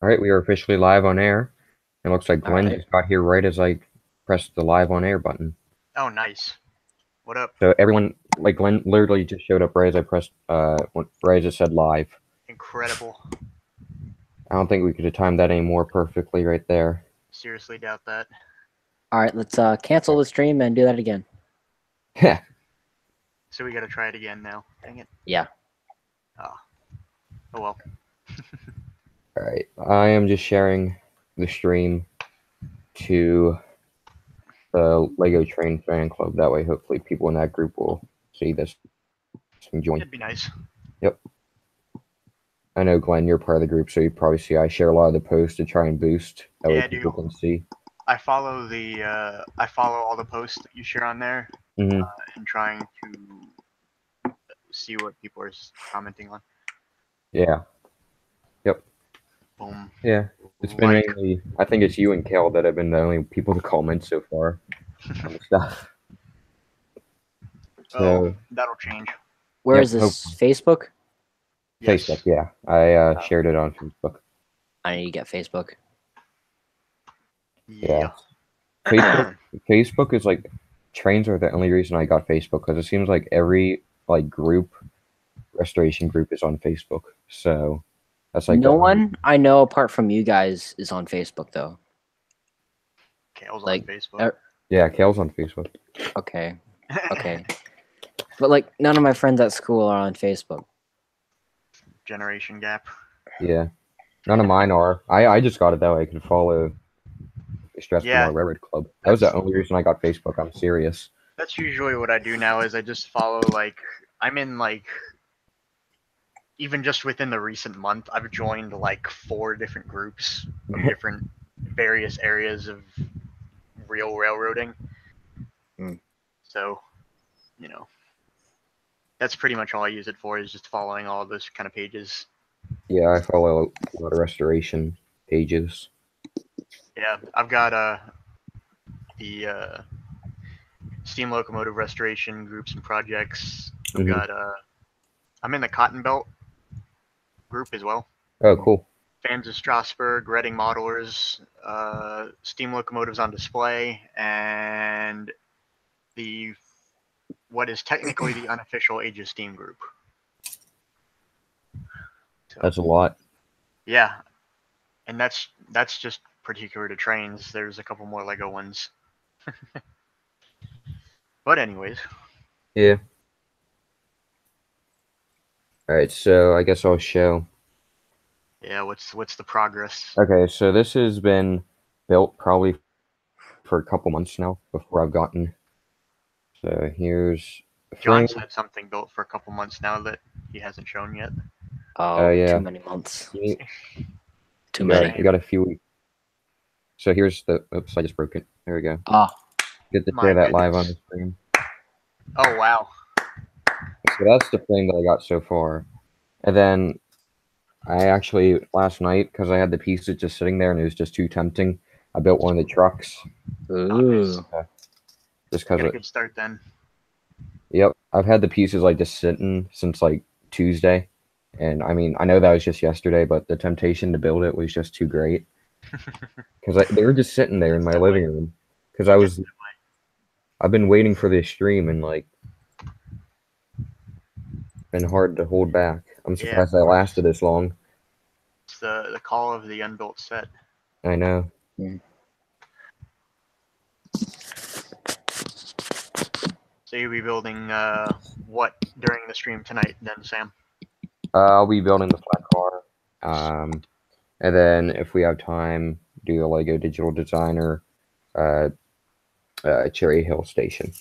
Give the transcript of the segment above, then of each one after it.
All right, we are officially live on air. It looks like All Glenn right. just got here right as I pressed the live on air button. Oh, nice. What up? So everyone, like Glenn, literally just showed up right as I pressed, right as it said live. Incredible. I don't think we could have timed that any more perfectly right there. Seriously doubt that. All right, let's cancel the stream and do that again. Yeah. So we gotta try it again now. Dang it. Yeah. Oh well. All right. I am just sharing the stream to the Lego Train fan club. That way, hopefully, people in that group will see this and join. It'd be nice. Yep. I know, Glenn, you're part of the group, so you probably see I share a lot of the posts to try and boost. That way Yeah, I people do. can see. I follow all the posts that you share on there, Mm-hmm. and trying to see what people are commenting on. Yeah. Yep. Boom. Yeah. It's been Like. mainly, I think it's you and Kel that have been the only people to comment so far on the stuff. So, That'll change. Where yep, is this? Facebook? Yes. Facebook, yeah. I shared it on Facebook. I need to get Facebook. Yeah. Facebook is like, trains are the only reason I got Facebook, because it seems like every group, restoration group is on Facebook. So that's like No one I know apart from you guys is on Facebook though. Kale's Like, on Facebook. Yeah, Kale's on Facebook. Okay. Okay. But like none of my friends at school are on Facebook. Generation gap. Yeah. None of mine are. I just got it that way I could follow the Stressful Railroad Club. That was the only reason I got Facebook. I'm serious. That's usually what I do now is I just follow I'm in even just within the recent month, I've joined 4 different groups of different various areas of real railroading. So, that's pretty much all I use it for, is just following all those kind of pages. Yeah, I follow a lot of restoration pages. Yeah, I've got the steam locomotive restoration groups and projects. I've got I'm in the Cotton Belt group as well. Oh, cool. Fans of Strasbourg, Reading Modelers, steam locomotives on display, and what is technically the unofficial Age of Steam group. So, that's a lot. Yeah, and that's just particular to trains. There's a couple more Lego ones. But anyways. Yeah. All right, so I guess I'll show. Yeah, what's the progress? Okay, so this has been built probably for a couple months now before I've gotten. So here's John's had something built for a couple months now that he hasn't shown yet. Oh, yeah. Too many months. Too many. You got a few weeks. So here's the. Oops, I just broke it. There we go. Ah. Get to share that live on the screen. Oh wow. So that's the thing that I got so far, and then I actually last night, because I had the pieces just sitting there and it was just too tempting, I built one of the trucks. Ooh. Just because. A good start then. Yep, I've had the pieces just sitting since Tuesday, and I mean I know that was just yesterday, but the temptation to build it was just too great because they were just sitting there in my living room because I've been waiting for this stream and been hard to hold back. I'm surprised that lasted this long. It's the call of the unbuilt set. I know. So you'll be building what during the stream tonight then, Sam? I'll be building the flat car, and then if we have time, do a Lego Digital Designer Cherry Hill Station.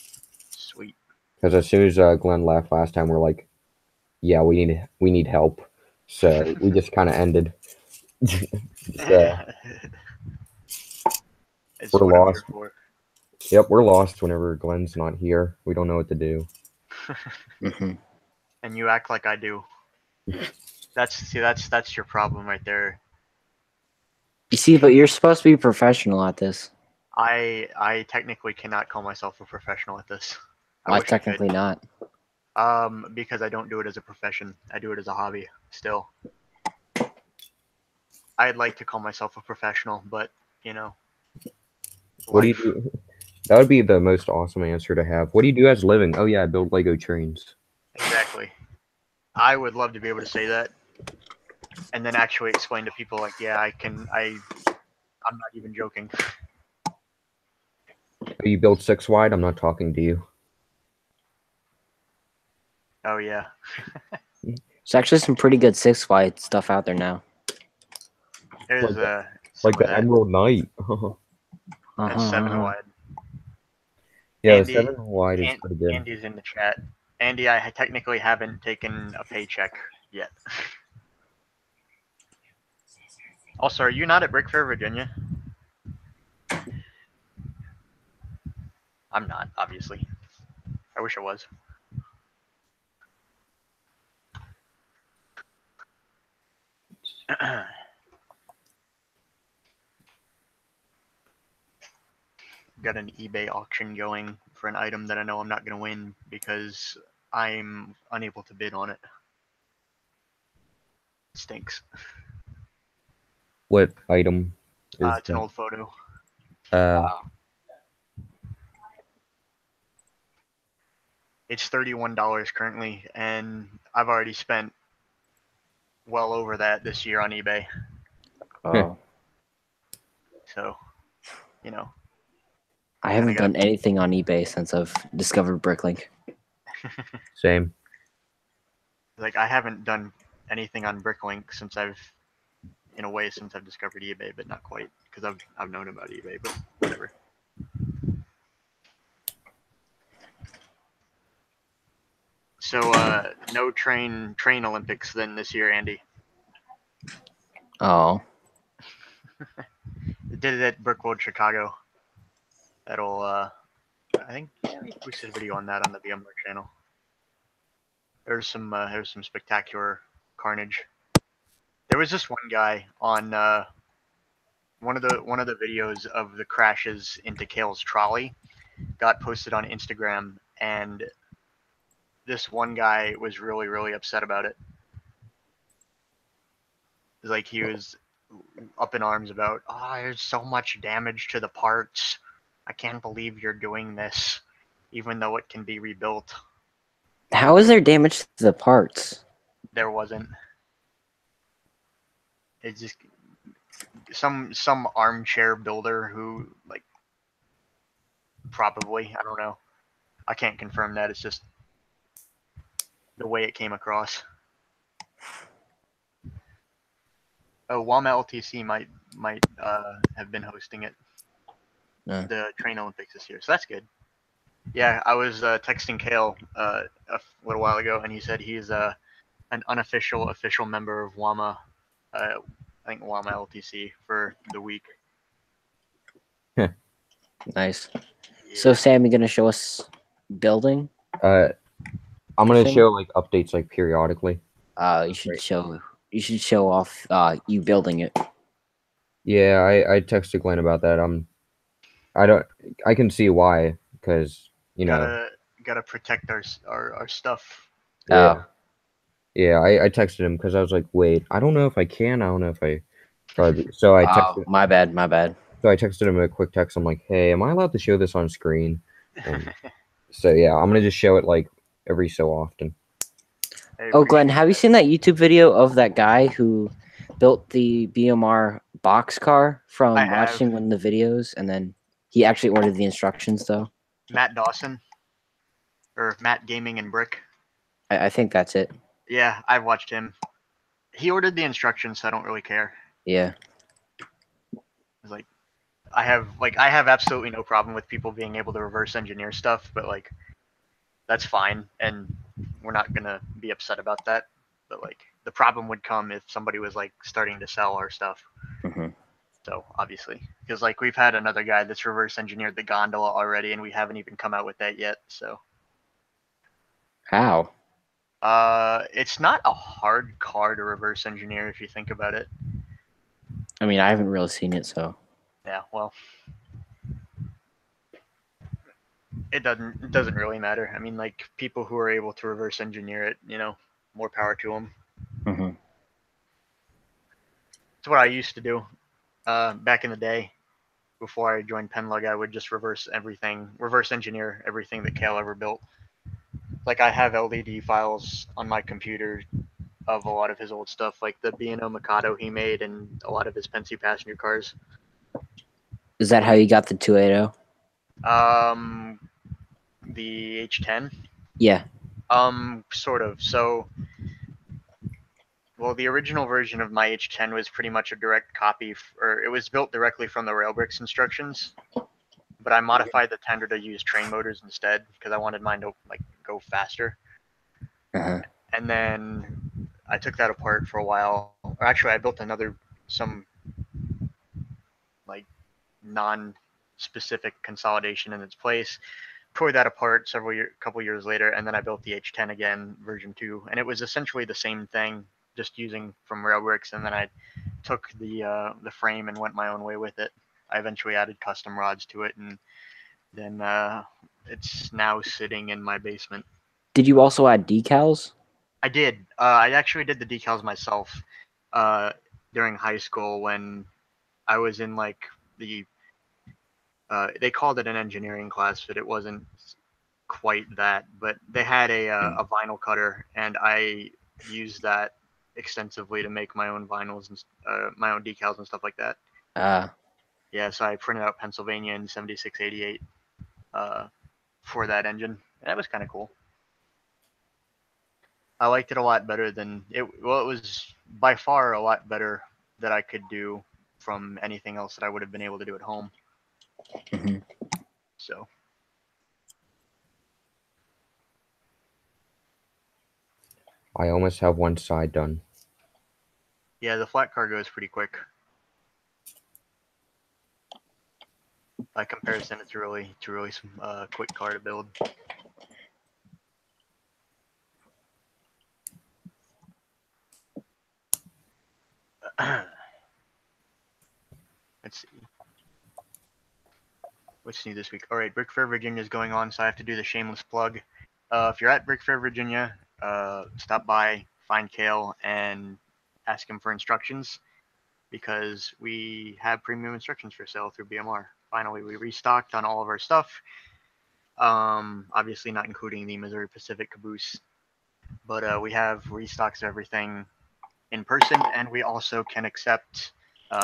Sweet. Because as soon as Glenn left last time, we're like, yeah, we need help. So we just kind of ended. We're lost. Yep, we're lost whenever Glenn's not here. We don't know what to do. And you act like I do. That's your problem right there. You see, but you're supposed to be professional at this. I technically cannot call myself a professional at this. Why technically not? Because I don't do it as a profession. I do it as a hobby still. I'd like to call myself a professional, but you know, What do you life. do? That would be the most awesome answer to have. What do you do as a living? Oh yeah, I build Lego trains. Exactly. I would love to be able to say that, and then actually explain to people like, yeah, I can. I'm not even joking. Oh, you build 6 wide? I'm not talking to you. Oh yeah. There's actually some pretty good 6 wide stuff out there now. There's some Like of the that. Emerald Knight. That's 7 wide. Yeah, the Andy, 7 wide is pretty good. Andy's in the chat. Andy, I technically haven't taken a paycheck yet. Also, are you not at Brick Fair, Virginia? I'm not, obviously. I wish I was. Got an eBay auction going for an item that I know I'm not going to win because I'm unable to bid on it. Stinks. What item is It's an that? old photo. It's $31 currently, and I've already spent well over that this year on eBay. Oh, So, you know, I haven't gotta- done anything on eBay since I've discovered Bricklink. Same. like I haven't done anything on Bricklink since I've discovered eBay, but not quite because I've known about eBay, but whatever. So no train Olympics then this year, Andy. Oh, Did it at Brickworld Chicago. That'll I think we posted a video on that on the VMware channel. There's some spectacular carnage. There was this one guy on one of the videos of the crashes into Kale's trolley got posted on Instagram, and this one guy was really upset about it. Like he was up in arms about, oh, there's so much damage to the parts. I can't believe you're doing this, even though it can be rebuilt. how is there damage to the parts? There wasn't. It's just some armchair builder who like probably, I don't know. I can't confirm that. It's just the way it came across. Oh, Wama LTC might have been hosting it, the Train Olympics this year, so that's good. Yeah, I was texting Kale a little while ago, and he said he's an unofficial official member of Wama. I think Wama LTC for the week. Nice. Yeah. So, Sam, you gonna show us building? I'm gonna Thing? show like updates like periodically. You should show off you building it. Yeah, I texted Glenn about that. I can see why, because you know. Gotta protect our stuff. Yeah. Yeah, I texted him because I was like, wait, I don't know if I can. I don't know if I probably. So I texted. My bad. So I texted him a quick text. I'm like, hey, am I allowed to show this on screen? And so yeah, I'm gonna just show it like every so often. Oh, Glenn, have you seen that YouTube video of that guy who built the BMR boxcar from watching one of the videos, and then he actually ordered the instructions though? Matt Dawson, or Matt Gaming and Brick. I think that's it. Yeah, I've watched him. He ordered the instructions, so I don't really care. Yeah. It's like I have absolutely no problem with people being able to reverse engineer stuff, but like that's fine, and we're not gonna be upset about that. But like the problem would come if somebody was like starting to sell our stuff. Mm-hmm. So obviously, because like we've had another guy that's reverse engineered the gondola already, and we haven't even come out with that yet. So How? it's not a hard car to reverse engineer if you think about it. I mean, I haven't really seen it, so Yeah, well, it doesn't really matter. I mean, like people who are able to reverse engineer it, more power to them. Mm-hmm. It's what I used to do back in the day. Before I joined Penlug, I would just reverse engineer everything that Kale ever built. Like I have LDD files on my computer of a lot of his old stuff, like the B&O Mikado he made and a lot of his Pennsy passenger cars. Is that how you got the 280? The H10? Yeah. Sort of. So, well, the original version of my H10 was pretty much a direct copy, or it was built directly from the Railbricks instructions. But I modified the tender to use train motors instead because I wanted mine to like go faster. Uh-huh. And then I took that apart for a while. Or actually, I built some like non-specific consolidation in its place. Tore that apart couple years later, and then I built the H10 again, version 2, and it was essentially the same thing, just using from Railbricks. And then I took the frame and went my own way with it. I eventually added custom rods to it, and then it's now sitting in my basement. Did you also add decals? I did. I actually did the decals myself during high school when I was in like the they called it an engineering class, but it wasn't quite that. But they had a vinyl cutter, and I used that extensively to make my own vinyls and my own decals and stuff like that. Yeah, so I printed out Pennsylvania in 7688 for that engine. That was kind of cool. I liked it a lot better than it. Well, it was by far a lot better that I could do from anything else that I would have been able to do at home. Mm-hmm. So. I almost have one side done. Yeah, the flat car goes pretty quick. By comparison, it's really quick car to build. Let's see. What's new this week? All right, Brick Fair Virginia is going on, so I have to do the shameless plug. If you're at Brick Fair Virginia, stop by, find Kale, and ask him for instructions, because we have premium instructions for sale through BMR. Finally, we restocked on all of our stuff. Obviously not including the Missouri Pacific caboose, but we have restocks of everything in person, and we also can accept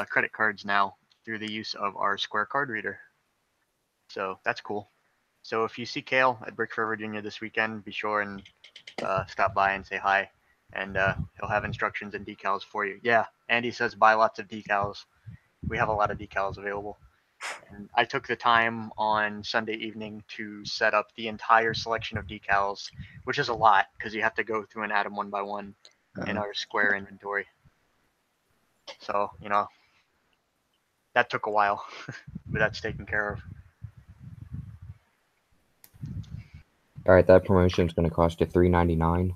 credit cards now through the use of our Square card reader. So that's cool. So if you see Kale at Brick Fair, Virginia this weekend, be sure and stop by and say hi, and he'll have instructions and decals for you. Yeah, Andy says buy lots of decals. We have a lot of decals available. And I took the time on Sunday evening to set up the entire selection of decals, which is a lot because you have to go through and add them one by one in our Square inventory. So, that took a while, but that's taken care of. All right, that promotion is going to cost you $3.99.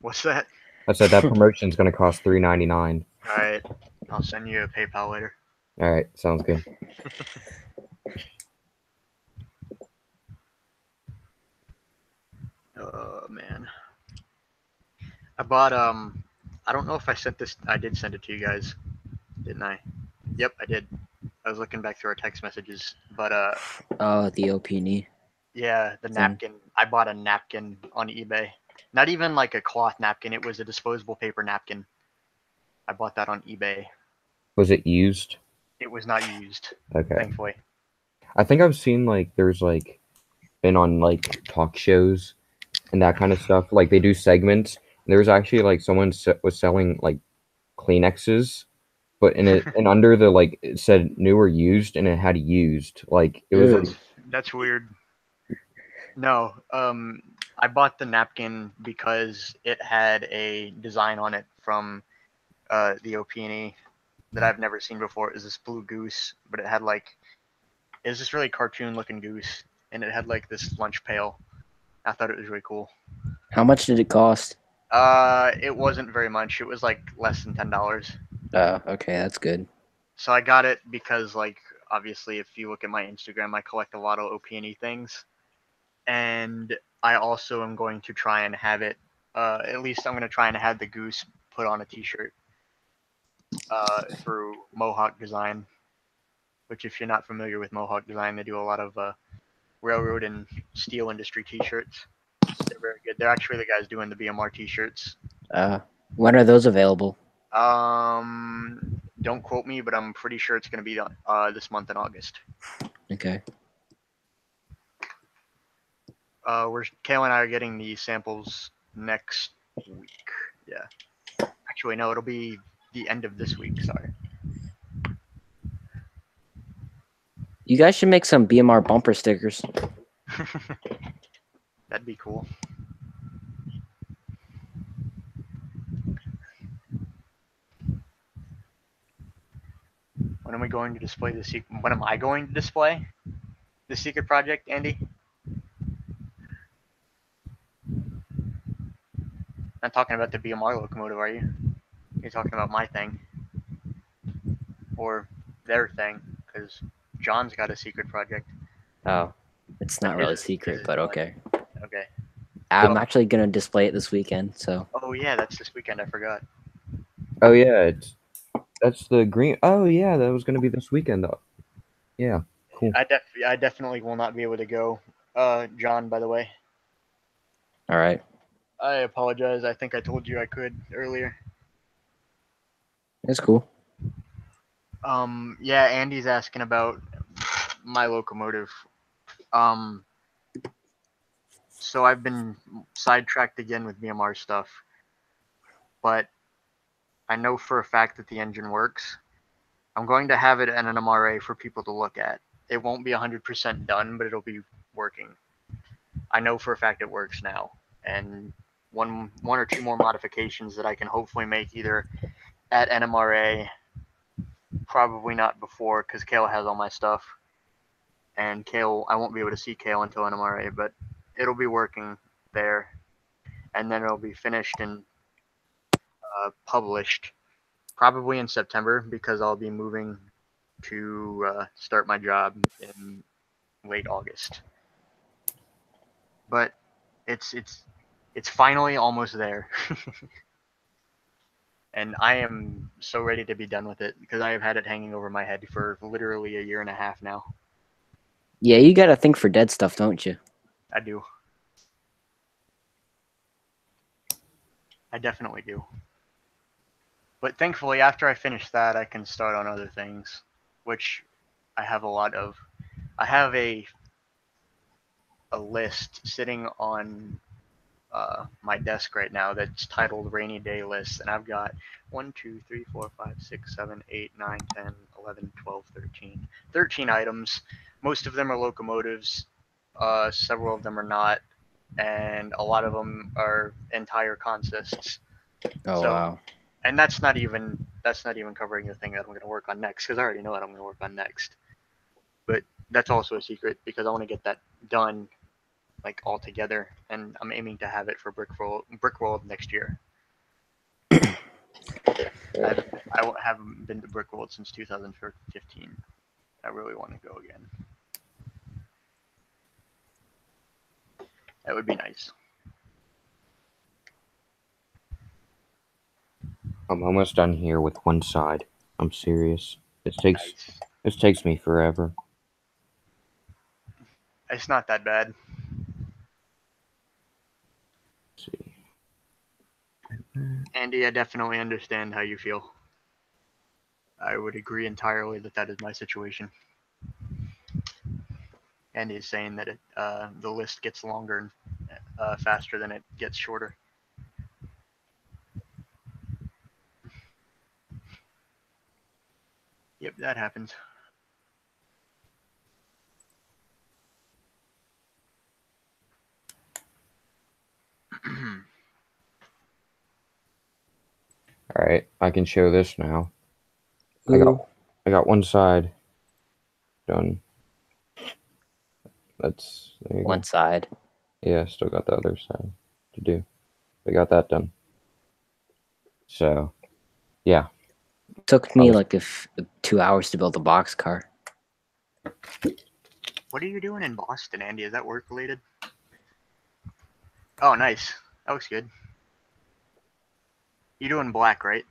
What's that? I said that promotion is going to cost $3.99. All right, I'll send you a PayPal later. All right, sounds good. Oh man, I bought I don't know if I sent this. I did send it to you guys, didn't I? Yep, I did. I was looking back through our text messages, but Oh, the OP&E. Yeah, the napkin. I bought a napkin on eBay. Not even like a cloth napkin. It was a disposable paper napkin. I bought that on eBay. Was it used? It was not used. Okay. Thankfully. I think I've seen there's been on talk shows and that kind of stuff. Like they do segments. And there was actually someone was selling Kleenexes, but in it and under the it said new or used, and it had used. It was. That's weird. No, I bought the napkin because it had a design on it from the OP&E that I've never seen before. It was this blue goose, but it had it was this really cartoon looking goose, and it had this lunch pail. I thought it was really cool. How much did it cost? It wasn't very much. It was less than $10. Oh, okay, that's good. So I got it because obviously if you look at my Instagram, I collect a lot of OP&E things, and I also am going to try and have it. At least I'm going to try and have the goose put on a T-shirt. through Mohawk Design. Which, if you're not familiar with Mohawk Design, they do a lot of railroad and steel industry T-shirts. They're very good. They're actually the guys doing the BMR T-shirts. When are those available? Don't quote me, but I'm pretty sure it's going to be this month in August. Okay. Kale and I are getting the samples next week. Yeah. Actually, no, it'll be the end of this week. Sorry. You guys should make some BMR bumper stickers. That'd be cool. When am I going to display the secret? When am I going to display the secret project, Andy? Not talking about the BMR locomotive, are you? You're talking about my thing. Or their thing, because John's got a secret project. Oh, it's not really secret, but okay. Okay. I'm actually going to display it this weekend, so. Oh, yeah, that's this weekend. I forgot. Oh, yeah, that's the green. Oh, yeah, that was going to be this weekend, though. Yeah, cool. I definitely will not be able to go. John, by the way. All right. I apologize. I think I told you I could earlier. That's cool. Yeah, Andy's asking about my locomotive. So I've been sidetracked again with BMR stuff, but I know for a fact that the engine works. I'm going to have it at an MRA for people to look at. It won't be 100% done, but it'll be working. I know for a fact it works now, and one or two more modifications that I can hopefully make either at NMRA, probably not before because Kale has all my stuff, and Kale, I won't be able to see Kale until NMRA, but it'll be working there, and then it'll be finished and published probably in September because I'll be moving to start my job in late August. But it's finally almost there. And I am so ready to be done with it because I have had it hanging over my head for literally a year and a half now. Yeah, you got to think for dead stuff, don't you? I do. I definitely do. But thankfully, after I finish that, I can start on other things, which I have a lot of. I have a list sitting on my desk right now that's titled rainy day lists, and I've got 1 2 3 4 5 6 7 8 9 10 11 12 13 items. Most of them are locomotives, several of them are not, and a lot of them are entire consists. Oh, so, wow. And that's not even covering the thing that I'm going to work on next, because I already know what I'm going to work on next. But that's also a secret because I want to get that done like all together, and I'm aiming to have it for Brickworld next year. I haven't been to Brickworld since 2015. I really want to go again. That would be nice. I'm almost done here with one side. I'm serious. This takes me forever. It's not that bad. Let's see. Andy, I definitely understand how you feel. I would agree entirely that is my situation. Andy is saying that the list gets longer and faster than it gets shorter. Yep, that happens. All right, I can show this now. I got one side done. That's one side. Yeah, still got the other side to do. I got that done. So, yeah. It took me like 2 hours to build a boxcar. What are you doing in Boston, Andy? Is that work related? Oh, nice. That looks good. You're doing black, right?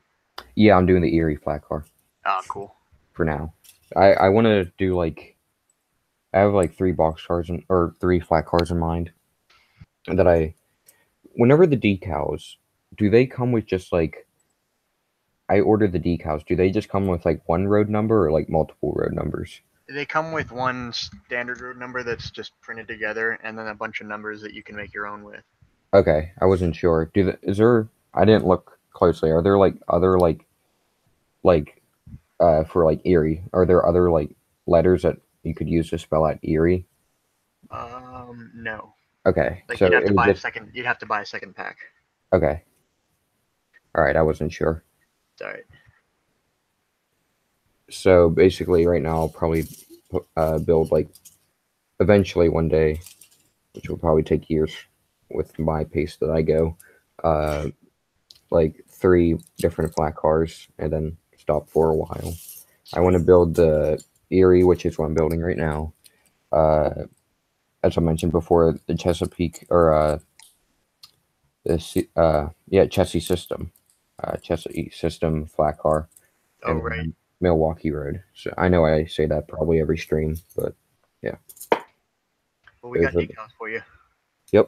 Yeah, I'm doing the Erie flat car. Oh, cool. For now. I want to do like I have like 3 or 3 flat cars in mind that whenever the decals, do they come with just like I order the decals, do they just come with like one road number or like multiple road numbers? They come with one standard road number that's just printed together, and then a bunch of numbers that you can make your own with. Okay, I wasn't sure. Is there? I didn't look closely. Are there like other like for like Erie? Are there other like letters that you could use to spell out Erie? No. Okay, Like so you'd have it to would buy a just second. You'd have to buy a second pack. okay. All right, I wasn't sure. It's all right. So basically, right now I'll probably build like eventually one day, which will probably take years with my pace that I go, uh, like 3 different flat cars and then stop for a while. I want to build the Erie, which is what I'm building right now. Uh, as I mentioned before, the Chesapeake or Chessie system, Chesapeake system flat car, Oh, and right. then Milwaukee Road. So I know I say that probably every stream, but yeah. Well, we Those got are decals for you. yep.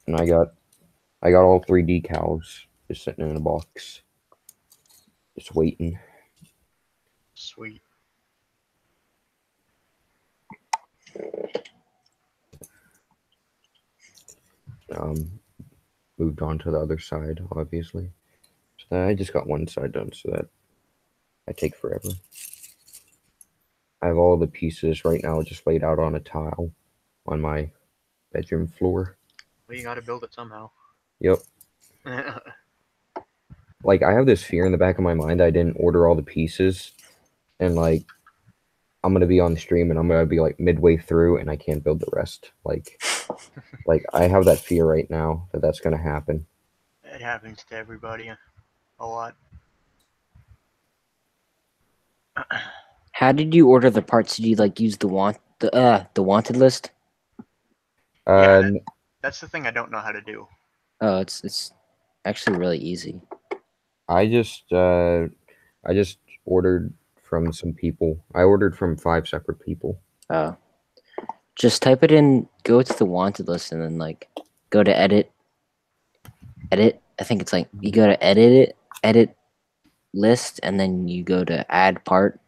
And I got all 3 decals just sitting in a box, just waiting. Sweet. Um, moved on to the other side, obviously. So I just got one side done, so that I take forever. I have all the pieces right now just laid out on a tile on my bedroom floor. Well, you got to build it somehow. Yep. Like I have this fear in the back of my mind I didn't order all the pieces, and like I'm gonna be on the stream and I'm gonna be like midway through and I can't build the rest. Like I have that fear right now that that's gonna happen. It happens to everybody a lot. How did you order the parts? Did you like use the wanted list? Yeah, Uh, that's the thing I don't know how to do. Oh, it's actually really easy. I just ordered from some people. I ordered from 5 separate people. Oh, just type it in. Go to the wanted list and then like go to edit. Edit. I think it's like you go to edit list, and then you go to add part,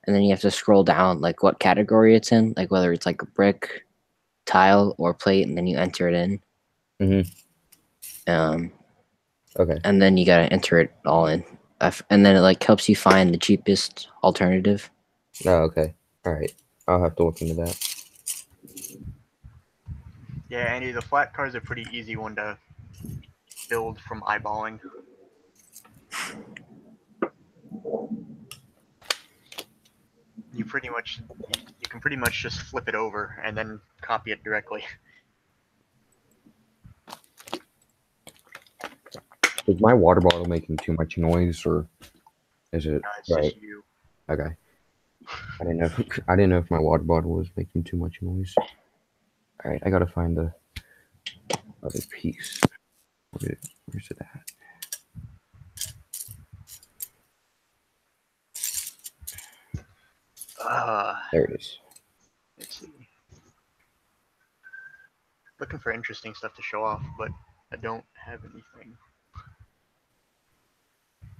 and then you have to scroll down like what category it's in, like whether it's like a brick, tile, or plate, and then you enter it in. Mm-hmm. Okay. And then you gotta enter it all in, and then it like helps you find the cheapest alternative. Oh, okay. All right. I'll have to look into that. Yeah, Andy, the flat car is a pretty easy one to build from eyeballing. You can pretty much just flip it over and then copy it directly. Is my water bottle making too much noise, or is it No, it's right? just you. Okay. I didn't know. I didn't know if my water bottle was making too much noise. All right, I gotta find the other piece. Where's it at? There it is. Let's see. Looking for interesting stuff to show off, but I don't have anything.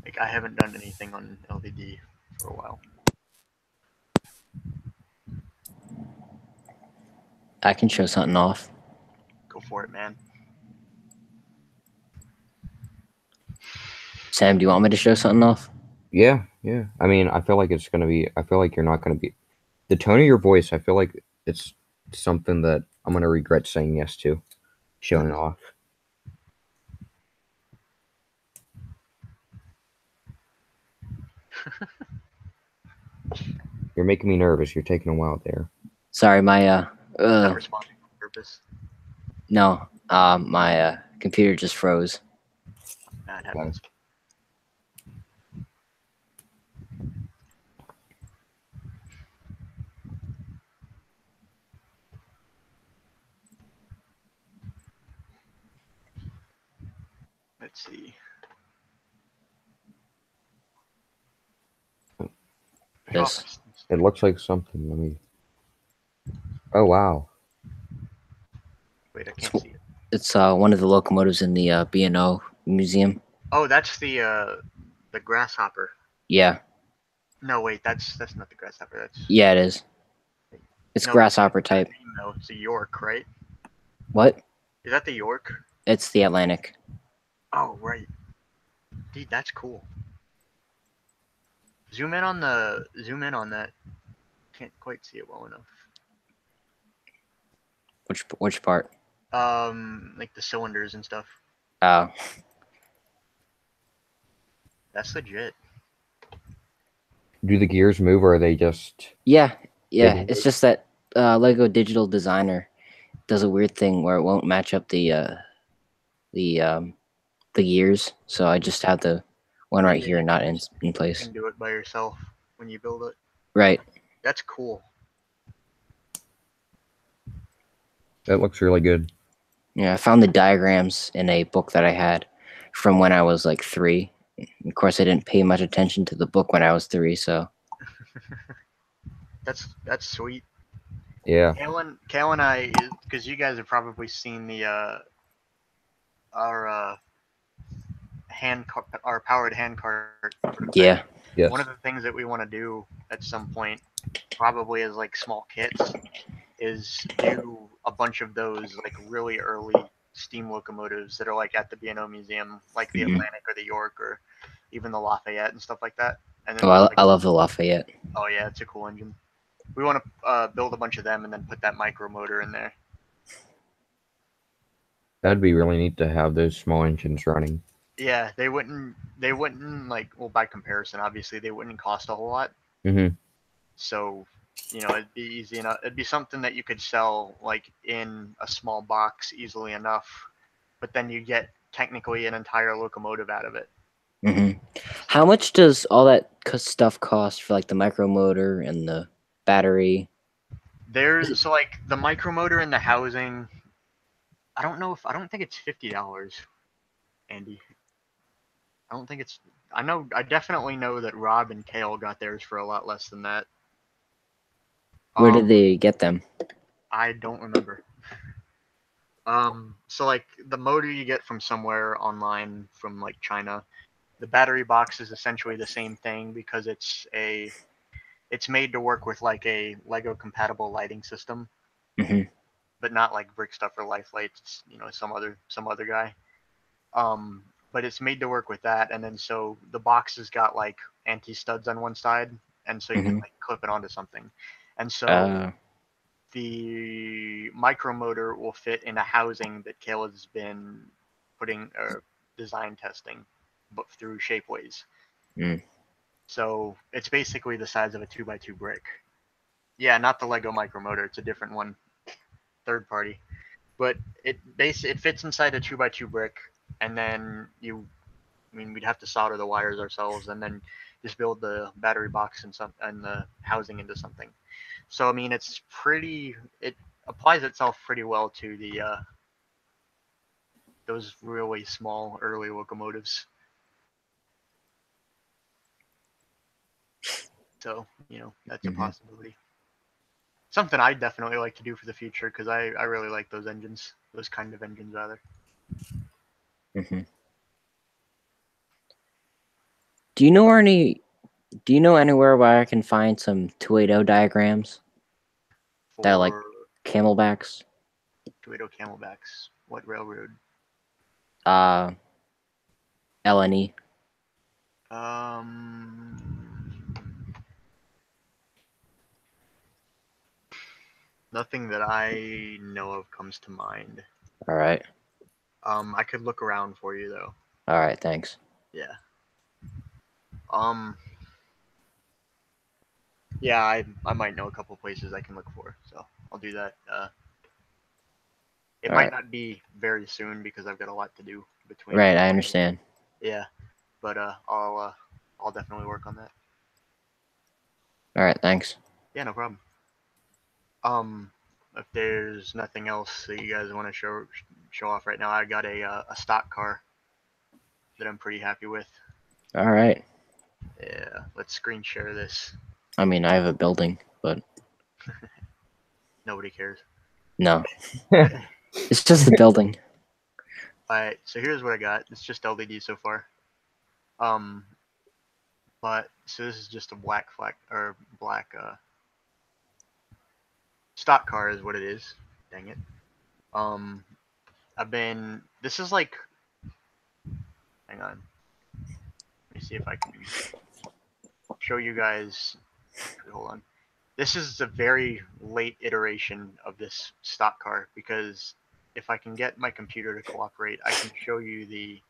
Like, I haven't done anything on LVD for a while. I can show something off. Go for it, man. Sam, do you want me to show something off? Yeah, yeah. I mean, I feel like it's gonna be. I feel like you're not gonna be. The tone of your voice. I feel like it's something that I'm gonna regret saying yes to, showing off. You're making me nervous. You're taking a while there. Sorry, my Not responding on purpose. no, my computer just froze. That happens. Let's see. this. It looks like something. Let me. Oh wow. Wait, I can't see it. It's one of the locomotives in the B&O museum. Oh, that's the grasshopper. Yeah. No, wait, that's not the grasshopper. That's Yeah, it is. It's no, grasshopper type. No, it's the York, right? What? Is that the York? It's the Atlantic. Oh, right. Dude, that's cool. Zoom in on that. Can't quite see it well enough. Which part? Like the cylinders and stuff. Oh. That's legit. Do the gears move, or are they just? Yeah. Hidden? It's just that Lego Digital Designer does a weird thing where it won't match up the gears. So I just have the one right here, not in place. You can do it by yourself when you build it. Right. That's cool. That looks really good. Yeah, I found the diagrams in a book that I had from when I was like 3. Of course, I didn't pay much attention to the book when I was 3, so. That's sweet. Yeah. Kale and I, because you guys have probably seen the our our powered hand cart. Yeah. Yes. One of the things that we want to do at some point, probably as like small kits, is do a bunch of those like really early steam locomotives that are like at the B&O Museum, like the Atlantic or the York or even the Lafayette and stuff like that. And then I love the Lafayette. Oh yeah, it's a cool engine. We want to build a bunch of them and then put that micro motor in there. That'd be really neat to have those small engines running. Yeah, they wouldn't like, well, by comparison, obviously they wouldn't cost a whole lot. Mm-hmm. So, it'd be easy enough. It'd be something that you could sell like in a small box easily enough, but then you get technically an entire locomotive out of it. Mm-hmm. How much does all that stuff cost for like the micro motor and the battery? So like the micro motor and the housing, I don't think it's $50, Andy. I don't think it's. I definitely know that Rob and Kale got theirs for a lot less than that. Where did they get them? I don't remember. So like the motor you get from somewhere online from like China. The battery box is essentially the same thing because it's made to work with like a Lego compatible lighting system, but not like Brick Stuff or Life Lights. Some other guy. But it's made to work with that, and then so the box has got like anti studs on one side, and so you can like clip it onto something, and so the micro motor will fit in a housing that Kale has been putting design testing, but through Shapeways. So it's basically the size of a 2x2 brick. Yeah, not the Lego micro motor; it's a different one, third party. But it fits inside a 2x2 brick, and then we'd have to solder the wires ourselves, and then just build the battery box and the housing into something. So it applies itself pretty well to the those really small early locomotives. So that's a possibility. Something I'd definitely like to do for the future because I really like those engines, those kind of engines rather. Do you know anywhere where I can find some 280 diagrams that are like camelbacks? 280 camelbacks. What railroad? LNE. Nothing that I know of comes to mind. All right. I could look around for you though. All right, thanks. Yeah. Yeah, I might know a couple places I can look for, so I'll do that. It might not be very soon because I've got a lot to do between. Right, I understand. Yeah, but I'll definitely work on that. All right, thanks. Yeah, no problem. If there's nothing else that you guys want to show off right now, I got a stock car that I'm pretty happy with. All right. Yeah, let's screen share this. I mean, I have a building, but Nobody cares. no. It's just the building. Alright, so here's what I got. It's just LED so far. But so this is just a black stock car is what it is. Dang it. This is like, hang on. Let me see if I can show you guys. Hold on. This is a very late iteration of this stock car because if I can get my computer to cooperate, I can show you the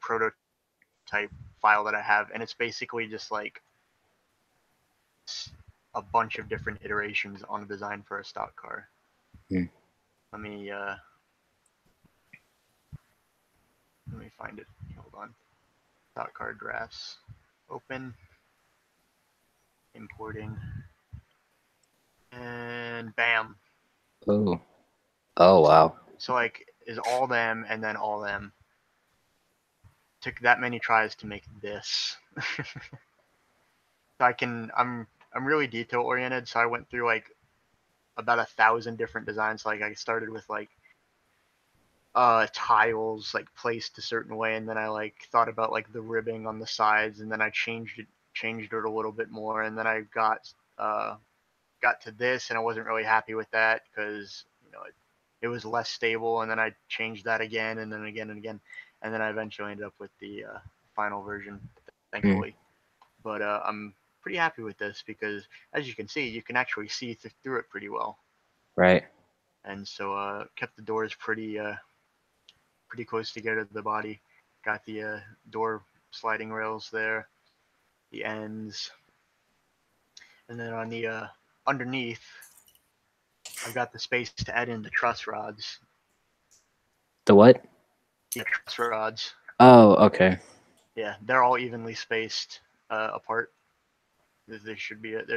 prototype file that I have, and it's basically just like a bunch of different iterations on the design for a stock car. Mm. Let me find it. Hold on. Stock car drafts. Open. Importing. And bam. Oh. Oh, wow. So like is all them and then all them. Took that many tries to make this. So I'm really detail oriented, so I went through like about 1,000 different designs. Like I started with like tiles like placed a certain way, and then I like thought about like the ribbing on the sides, and then I changed it a little bit more, and then I got to this, and I wasn't really happy with that because it was less stable, and then I changed that again, and then again and again, and then I eventually ended up with the final version, thankfully. But I'm pretty happy with this because, as you can see, you can actually see through it pretty well. Right. And so kept the doors pretty close together to the body. Got the door sliding rails there, the ends, and then on the underneath, I've got the space to add in the truss rods. The what? The truss rods. Oh, okay. Yeah, they're all evenly spaced apart. There's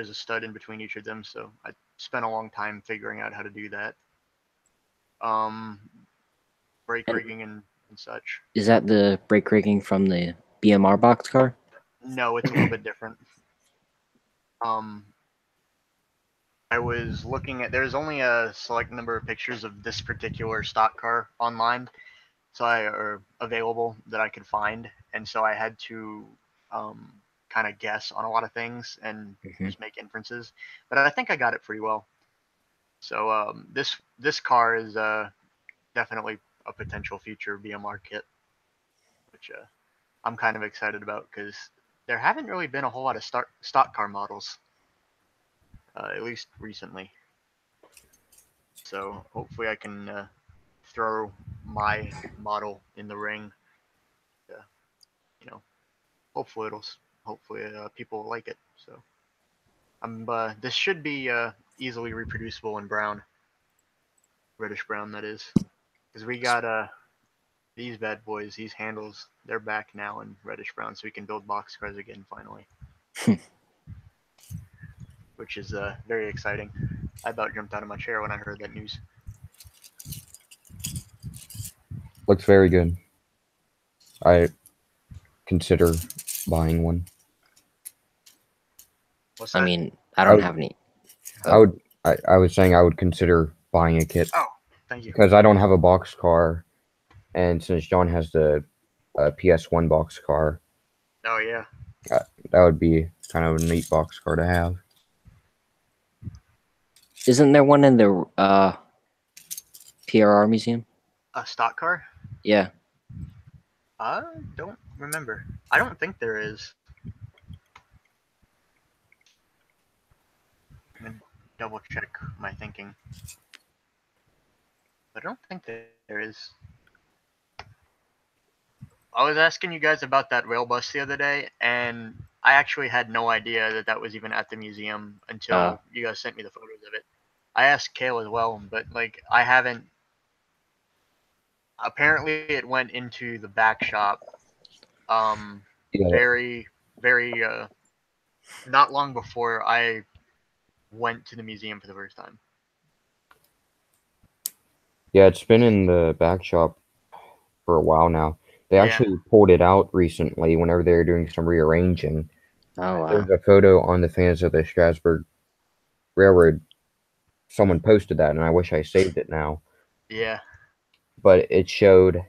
a stud in between each of them, so I spent a long time figuring out how to do that. Brake rigging and such. Is that the brake rigging from the BMR boxcar? No, it's a little bit different. I was looking at, there's only a select number of pictures of this particular stock car online, are available that I could find, and so I had to kind of guess on a lot of things and just make inferences. But I think I got it pretty well. So this car is definitely a potential future BMR kit, which I'm kind of excited about because there haven't really been a whole lot of stock car models, at least recently. So hopefully I can throw my model in the ring. Hopefully people will like it. So this should be easily reproducible in brown, reddish brown that is, because we got these bad boys, these handles, they're back now in reddish brown, so we can build boxcars again finally. Which is very exciting. I about jumped out of my chair when I heard that news. Looks very good. I consider buying one. What's that? I mean, I don't have any. I was saying I would consider buying a kit. Oh, thank you. Because I don't have a box car, and since John has the PS1 box car. Oh yeah. That would be kind of a neat box car to have. Isn't there one in the PRR museum? A stock car? Yeah. I don't remember. I don't think there is. I'm gonna double check my thinking. But I don't think there is. I was asking you guys about that rail bus the other day, and I actually had no idea that was even at the museum until you guys sent me the photos of it. I asked Kale as well, but like I haven't. Apparently, it went into the back shop. Very, very not long before I went to the museum for the first time. Yeah, it's been in the back shop for a while now. They actually pulled it out recently whenever they were doing some rearranging. Oh wow. There's a photo on the fans of the Strasburg Railroad. Someone posted that, and I wish I saved it now. Yeah. But it showed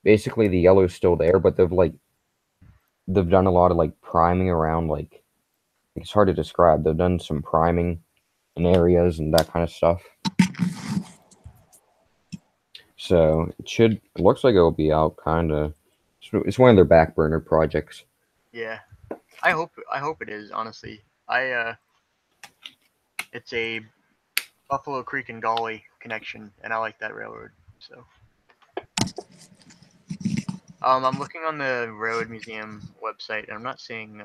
basically the yellow's still there, but they've done a lot of like priming around, like it's hard to describe. They've done some priming in areas and that kind of stuff. So it looks like it'll be out kind of. It's one of their back burner projects. Yeah. I hope it is, honestly. It's a Buffalo Creek and Gully connection, and I like that railroad. So, I'm looking on the Railroad Museum website, and I'm not seeing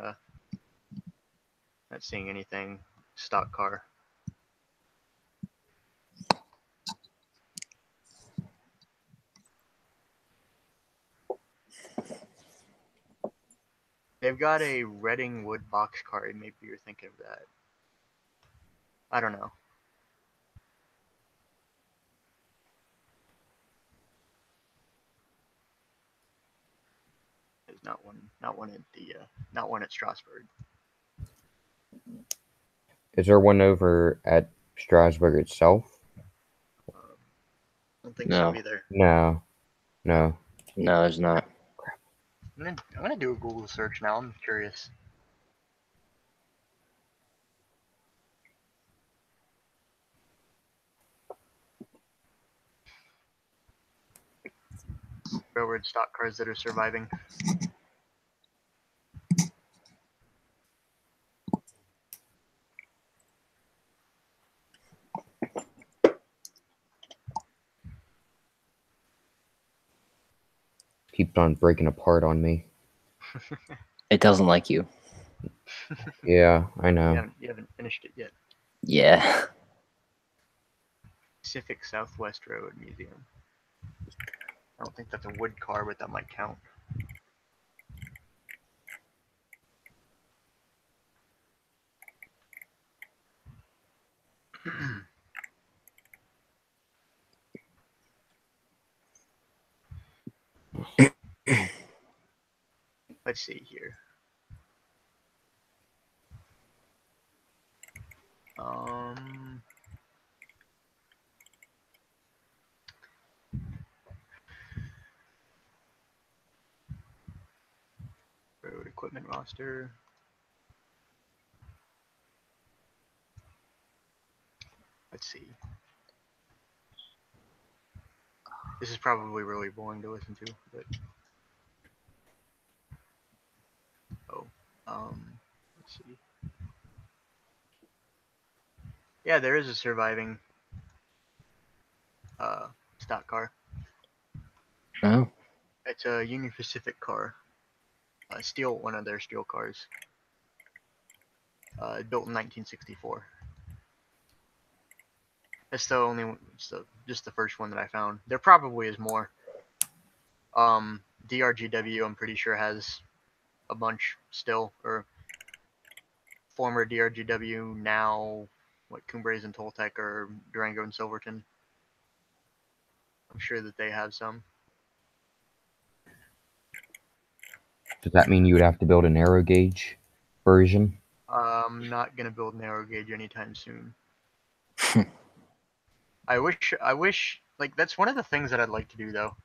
anything stock car. They've got a Reading wood box car. Maybe you're thinking of that. I don't know. There's not one at Strasbourg. Is there one over at Strasbourg itself? I don't think No. so either. No. No, there's not. I'm gonna do a Google search now. I'm curious. Railroad stock cars that are surviving. Keeps on breaking apart on me. It doesn't like you. Yeah, I know. You haven't finished it yet. Yeah. Pacific Southwest Railroad Museum. I don't think that's a wood car, but that might count. Let's see here. Road equipment roster. Let's see. This is probably really boring to listen to, but let's see. Yeah, there is a surviving stock car. Oh. It's a Union Pacific car. One of their steel cars. Built in 1964. That's the only one, just the first one that I found. There probably is more. DRGW, I'm pretty sure, has a bunch still, or former DRGW, now what, Cumbres and Toltec, or Durango and Silverton. I'm sure that they have some. Does that mean you would have to build a narrow gauge version? I'm not gonna build narrow gauge anytime soon. I wish, like, that's one of the things that I'd like to do, though,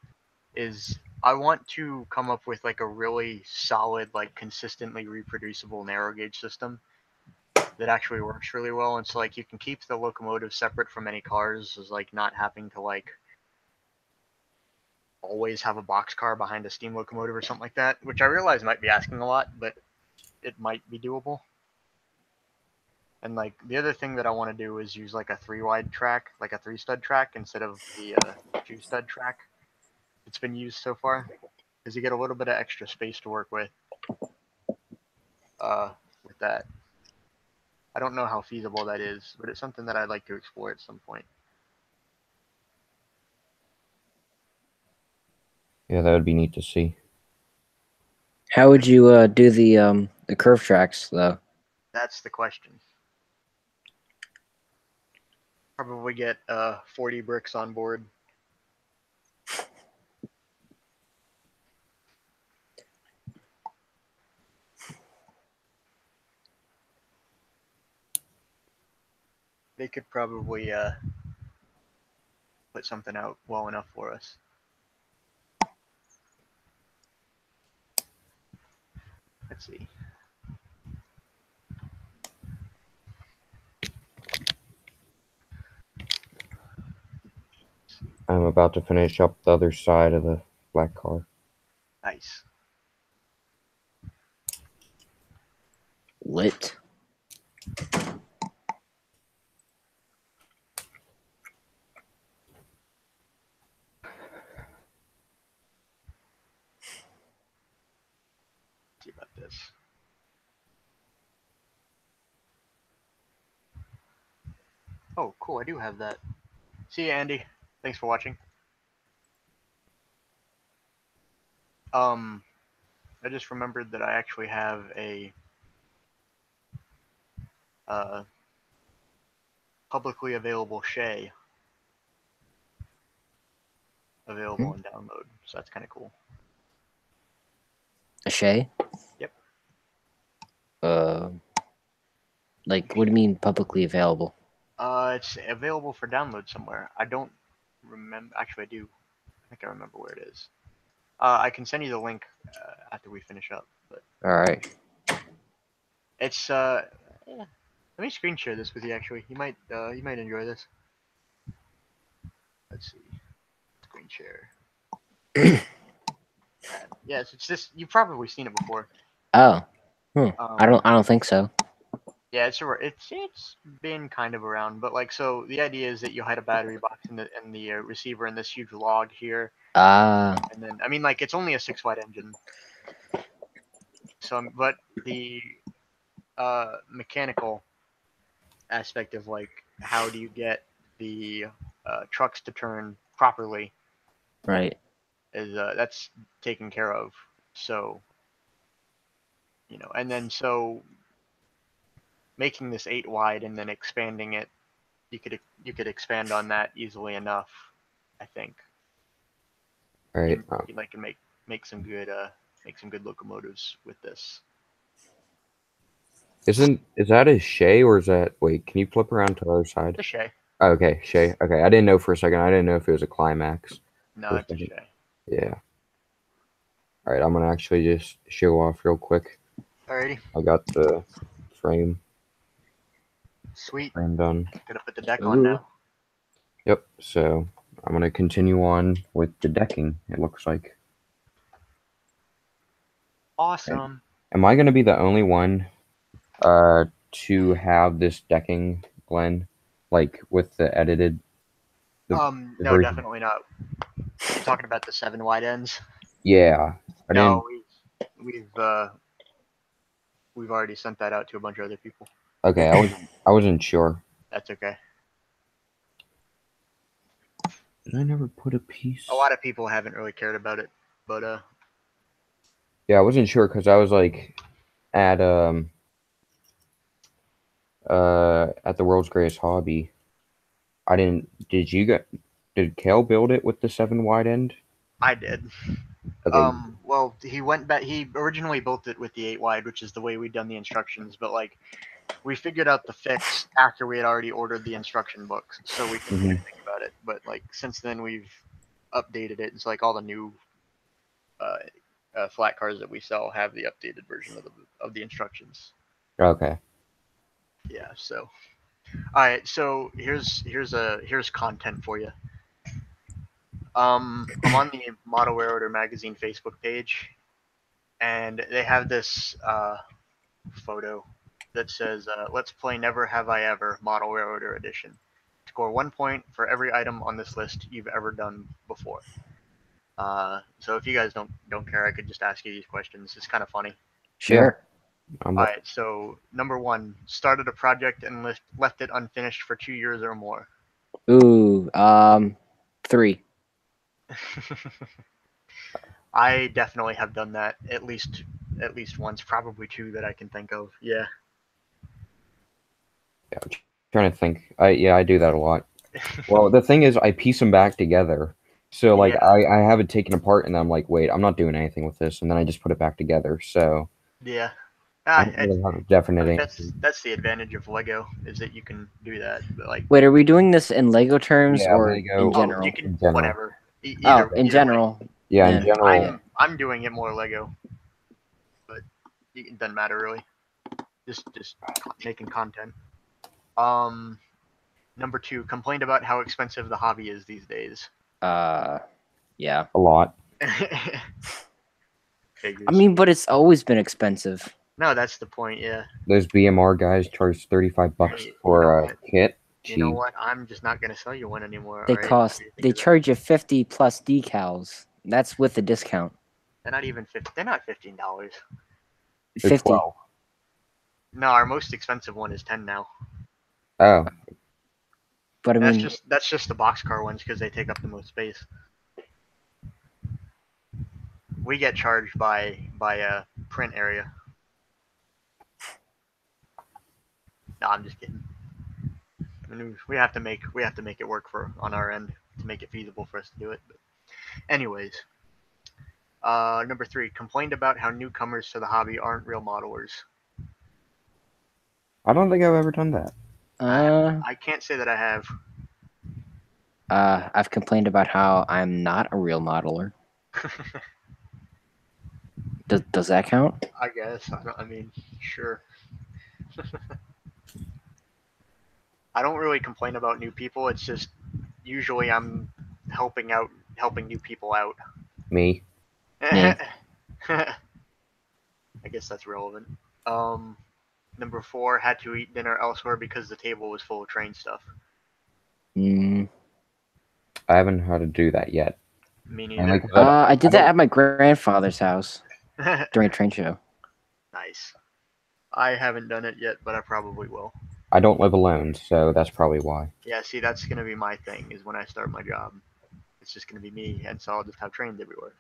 is I want to come up with like a really solid, like consistently reproducible narrow gauge system that actually works really well. And so like you can keep the locomotive separate from any cars, is like not having to like always have a boxcar behind a steam locomotive or something like that, which I realize might be asking a lot, but it might be doable. And like the other thing that I want to do is use like a 3-wide track, like a 3-stud track, instead of the 2-stud track it's been used so far, because you get a little bit of extra space to work with that. I don't know how feasible that is, but it's something that I'd like to explore at some point. Yeah, that would be neat to see. How would you do the curve tracks though? That's the question. Probably get 40 bricks on board. they could probably put something out well enough for us. Let's see. I'm about to finish up the other side of the black car. Nice. Lit. See about this. Oh, cool. I do have that. See you, Andy. Thanks for watching. I just remembered that I actually have a publicly available Shay available in download, so that's kind of cool. A Shay? Yep. Like, what do you mean publicly available? It's available for download somewhere. I don't remember. Actually, I do. I think I remember where it is. I can send you the link after we finish up. But All right. it's yeah. Let me screen share this with you. Actually, you might enjoy this. Let's see. Screen share. Yes, it's this. You've probably seen it before. Oh. I don't think so. Yeah, it's been kind of around, but like, so the idea is that you hide a battery box in the receiver in this huge log here. And then, I mean, like, it's only a 6-watt engine. So, but the mechanical aspect of, like, how do you get the trucks to turn properly? Right. Is that's taken care of. So, you know, and then so making this 8 wide and then expanding it, you could expand on that easily enough, I think. Right. And like, make some good locomotives with this. Is that a Shay or is that? Wait, can you flip around to the other side? It's a Shay. Oh, okay, Shay. Okay, I didn't know for a second. I didn't know if it was a Climax. No, it's a Shay. Yeah. All right, I'm gonna actually just show off real quick. Alrighty. I got the frame. Sweet. Frame done. Gonna put the deck on now. Yep. So I'm gonna continue on with the decking. It looks like. Awesome. Am I gonna be the only one to have this decking, Glenn? Like with the edited. No, version? definitely not. You're talking about the 7 wide ends. Yeah. We've already sent that out to a bunch of other people. Okay, I wasn't sure. That's okay. Did I never put a piece? A lot of people haven't really cared about it, but yeah, I wasn't sure because I was like at the World's Greatest Hobby. I didn't. Did Kale build it with the 7 wide end? I did. Okay. Well, he went back. He originally built it with the 8 wide, which is the way we'd done the instructions. But like, we figured out the fix after we had already ordered the instruction books, so we couldn't think about it. But like, since then we've updated it. It's like all the new flat cars that we sell have the updated version of the instructions. Okay. Yeah. So, all right. So here's content for you. I'm on the Model Railroader Magazine Facebook page, and they have this photo that says, "Let's play Never Have I Ever Model Railroader Edition. Score 1 point for every item on this list you've ever done before." So if you guys don't care, I could just ask you these questions. It's kind of funny. Sure. All right. So number 1, started a project and left it unfinished for 2 years or more. Ooh, 3. I definitely have done that at least once, probably 2 that I can think of. Yeah. Yeah, I'm trying to think. I do that a lot. Well, the thing is, I piece them back together. So like, Yeah. I have it taken apart, and then I'm like, wait, I'm not doing anything with this, and then I just put it back together. So Yeah. I don't really have a definite answer. That's the advantage of Lego, is that you can do that. But like, wait, are we doing this in Lego terms Yeah, or Lego in general? you can in general. whatever. Oh, in Either general. Yeah, in then general. I'm doing it more Lego, but it doesn't matter really. Just making content. Number 2, complained about how expensive the hobby is these days. Yeah. A lot. I mean, but it's always been expensive. No, that's the point. Yeah. Those BMR guys charge $35 Hey, for a kit. You know Jeez. what? I'm just not gonna sell you one anymore. They all right? cost. What do you think They of that? charge you 50 plus decals. That's with the discount. They're not even They're not $15. They're 50. 12. No, our most expensive one is 10 now. Oh, But I mean, That's just the boxcar ones because they take up the most space. We get charged by a print area. No, I'm just kidding. I mean, we have to make it work for on our end to make it feasible for us to do it. But anyways, number 3, complained about how newcomers to the hobby aren't real modelers. I don't think I've ever done that. I can't say that I have. I've complained about how I'm not a real modeler. Does that count? I guess. I mean, sure. I don't really complain about new people. It's just usually I'm helping new people out. Me. Me. I guess that's relevant. Number 4, had to eat dinner elsewhere because the table was full of train stuff. Mm. I haven't had to do that yet. Me neither. I did that at my grandfather's house during a train show. Nice. I haven't done it yet, but I probably will. I don't live alone, so that's probably why. Yeah, see, that's going to be my thing, is when I start my job. It's just going to be me, and so I'll just have trains everywhere.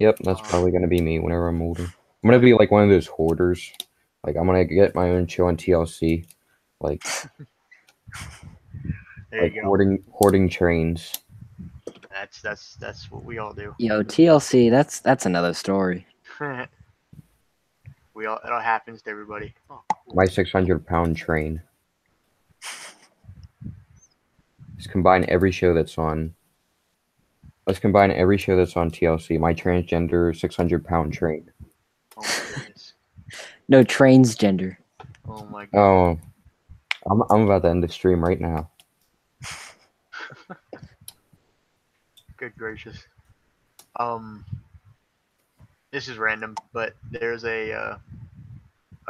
Yep, that's probably going to be me whenever I'm older. I'm going to be like one of those hoarders. Like, I'm going to get my own show on TLC. Like, there you go. Hoarding trains. That's what we all do. Yo, TLC, that's another story. It all happens to everybody. Oh, cool. My 600-pound train. Let's combine every show that's on. Let's combine every show that's on TLC. My transgender 600-pound train. Oh my goodness. No, transgender. Oh my god. Oh, I'm about to end the stream right now. Good gracious. This is random, but there's a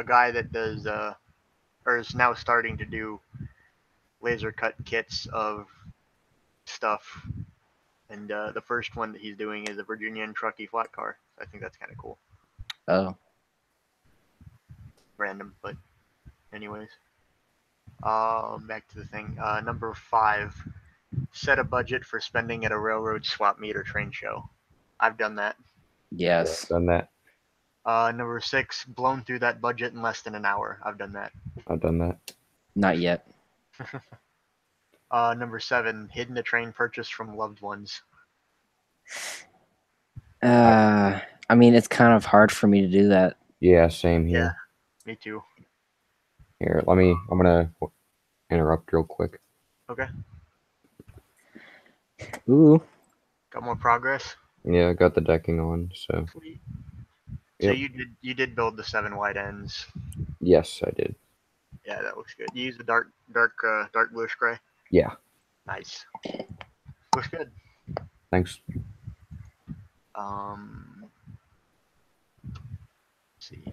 guy that does or is now starting to do laser cut kits of stuff, and the first one that he's doing is a Virginian trucky flat car. I think that's kind of cool. Oh. Random, but anyways. Back to the thing. Number 5, set a budget for spending at a railroad swap meet or train show. I've done that. Yes. Yeah, I've done that. Number 6, blown through that budget in less than an hour. I've done that. I've done that. Not yet. Number 7, hidden a train purchased from loved ones. I mean, it's kind of hard for me to do that. Yeah, same here. Yeah, me too. Here, I'm gonna interrupt real quick. Okay. Ooh. Got more progress? Yeah, I got the decking on, so. Sweet. Yep. So you did build the 7 wide ends. Yes, I did. Yeah, that looks good. You used the dark bluish gray. Yeah. Nice. Looks good. Thanks. Let's see.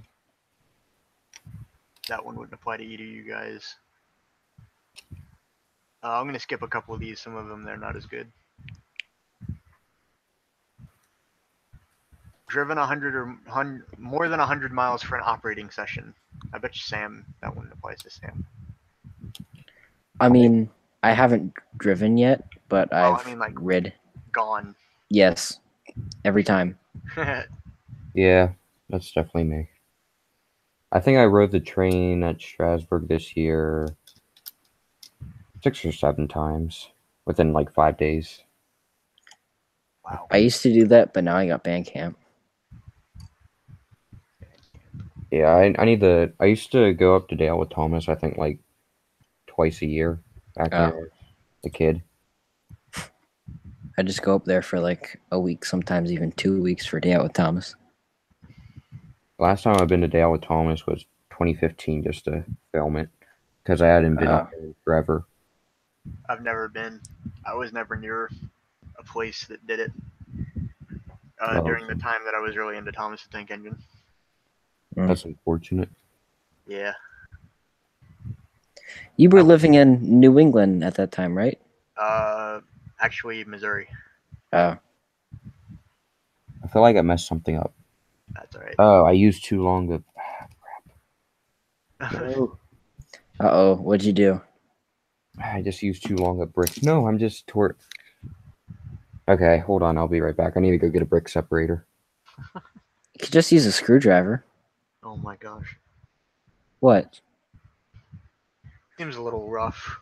That one wouldn't apply to either of you guys. I'm gonna skip a couple of these. Some of them they're not as good. Driven 100 or more than 100 miles for an operating session. I bet you Sam, that one applies to Sam. I mean, I haven't driven yet, but I've like rid. Gone. Yes, every time. Yeah, that's definitely me. I think I rode the train at Strasbourg this year 6 or 7 times within like 5 days. Wow. I used to do that, but now I got Bandcamp. Yeah, I need the. I used to go up to Dale with Thomas. I think like twice a year back when I Oh, was a kid. I just go up there for like a week, sometimes even 2 weeks for a day out with Thomas. Last time I've been to Dale with Thomas was 2015, just to film it, because I hadn't been up there in forever. I've never been. I was never near a place that did it Oh, during the time that I was really into Thomas the Tank Engine. that's unfortunate. Yeah. You were living in New England at that time, right? Actually, Missouri. Oh. I feel like I messed something up. That's all right. Oh, I used too long of. No. Uh-oh, what'd you do? I just used too long of bricks. No, I'm just tore. Okay, hold on. I'll be right back. I need to go get a brick separator. You could just use a screwdriver. Oh my gosh. What? Seems a little rough.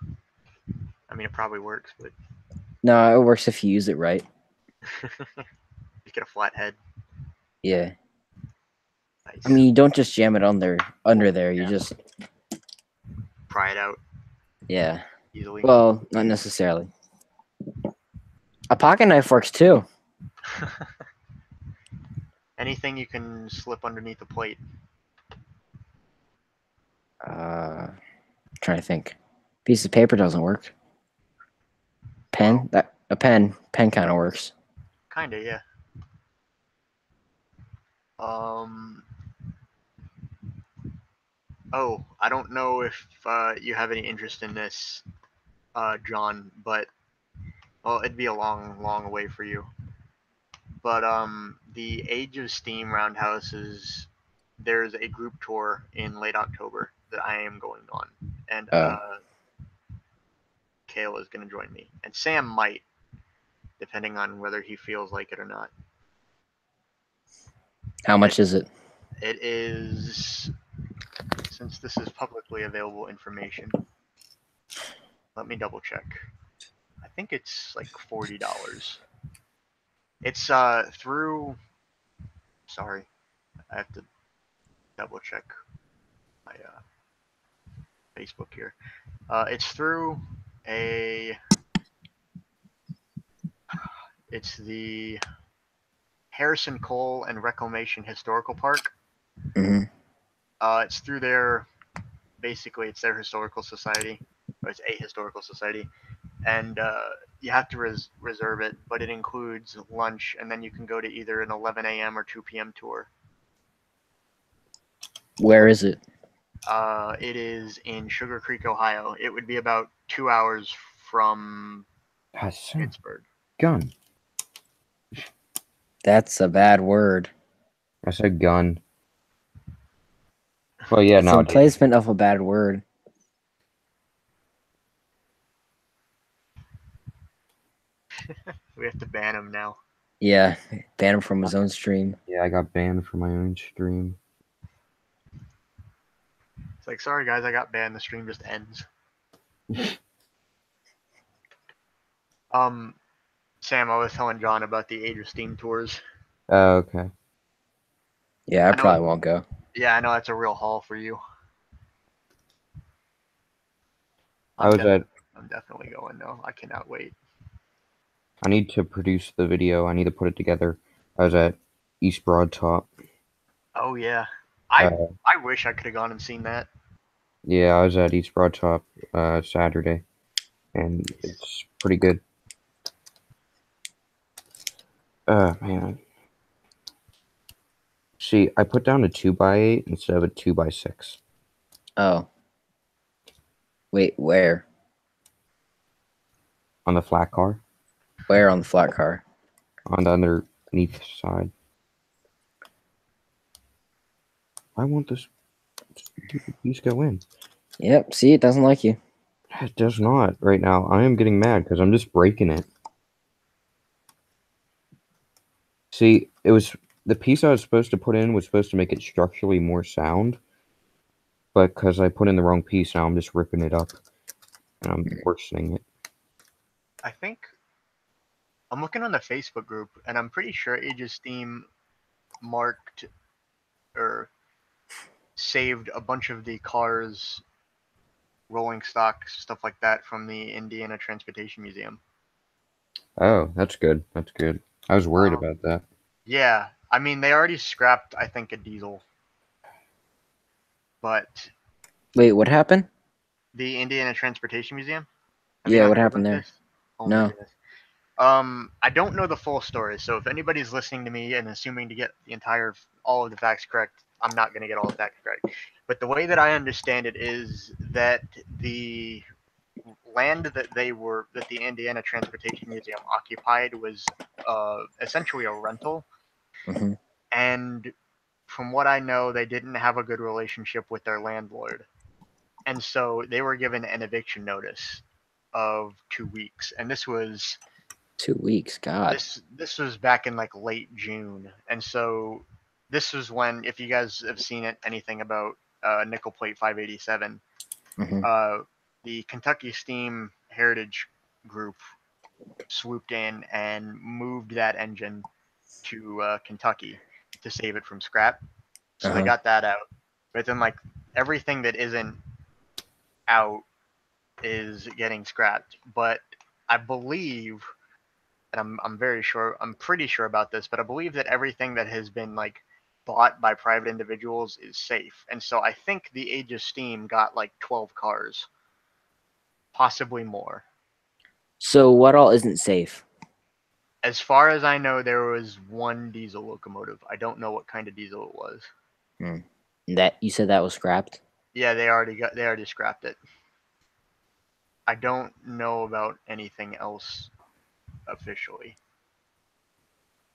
I mean, it probably works, but No, it works if you use it right. you get a flat head. Yeah. Nice. I mean, you don't just jam it under there. You just Pry it out yeah. easily. Well, not necessarily. A pocket knife works too. Anything you can slip underneath the plate. Trying to think. Piece of paper doesn't work. Pen? Pen kind of works. Kinda, yeah. Oh, I don't know if you have any interest in this, John, but well, it'd be a long, long way for you. But the Age of Steam Roundhouses, there's a group tour in late October that I am going on, and Oh. Kale is going to join me, and Sam might, depending on whether he feels like it or not. How much is it? It is, since this is publicly available information, let me double check. I think it's like $40. It's through. Sorry, I have to double check my Facebook here. It's through a. It's the Harrison Coal and Reclamation Historical Park. Mm-hmm. It's through their. Basically, it's their historical society, or it's a historical society, and you have to reserve it, but it includes lunch, and then you can go to either an 11 a.m. or 2 p.m. tour. Where is it? It is in Sugar Creek, Ohio. It would be about 2 hours from Pittsburgh. Gun. That's a bad word. I said gun. Well, yeah, It's the nowadays. placement of a bad word. We have to ban him now. Yeah, ban him from his own stream. Yeah, I got banned from my own stream. It's like, sorry guys, I got banned. The stream just ends. Sam, I was telling John about the Age of Steam tours. Oh, okay. Yeah, I probably won't go. Yeah, I know that's a real haul for you. I'm definitely going though. I cannot wait. I need to produce the video. I need to put it together. I was at East Broad Top. Oh yeah, I wish I could have gone and seen that. Yeah, I was at East Broad Top Saturday, and it's pretty good. Man. See, I put down a 2x8 instead of a 2x6. Oh. Wait, where? On the flat car. Where on the flat car? On the underneath side. I want this piece go in. Yep, see, it doesn't like you. It does not right now. I am getting mad because I'm just breaking it. See, it was the piece I was supposed to put in was supposed to make it structurally more sound, but because I put in the wrong piece, now I'm just ripping it up and I'm worsening it. I think I'm looking on the Facebook group, and I'm pretty sure Age of Steam marked, or saved a bunch of the cars, rolling stock, stuff like that from the Indiana Transportation Museum. Oh, that's good. That's good. I was worried about that. Yeah, I mean, they already scrapped, I think, a diesel. But Wait, what happened? the Indiana Transportation Museum? Have you Yeah, not what heard happened about there? this? Oh my No. goodness. I don't know the full story, so if anybody's listening to me and assuming to get all of the facts correct, I'm not going to get all the facts correct. But the way that I understand it is that the land that the Indiana Transportation Museum occupied was essentially a rental, Hmm. and from what I know, they didn't have a good relationship with their landlord, and so they were given an eviction notice of 2 weeks, and 2 weeks, God. this was back in like late June, and so this was when, if you guys have seen anything about nickel plate 587, Hmm. the Kentucky Steam Heritage Group swooped in and moved that engine to Kentucky to save it from scrap. So they Uh-huh. got that out, but then like everything that isn't out is getting scrapped. But I believe, and I'm pretty sure about this, but I believe that everything that has been like bought by private individuals is safe. And so I think the Age of Steam got like 12 cars, possibly more. So what all isn't safe? As far as I know, there was one diesel locomotive. I don't know what kind of diesel it was. Hmm. That you said that was scrapped? Yeah, they already scrapped it. I don't know about anything else officially.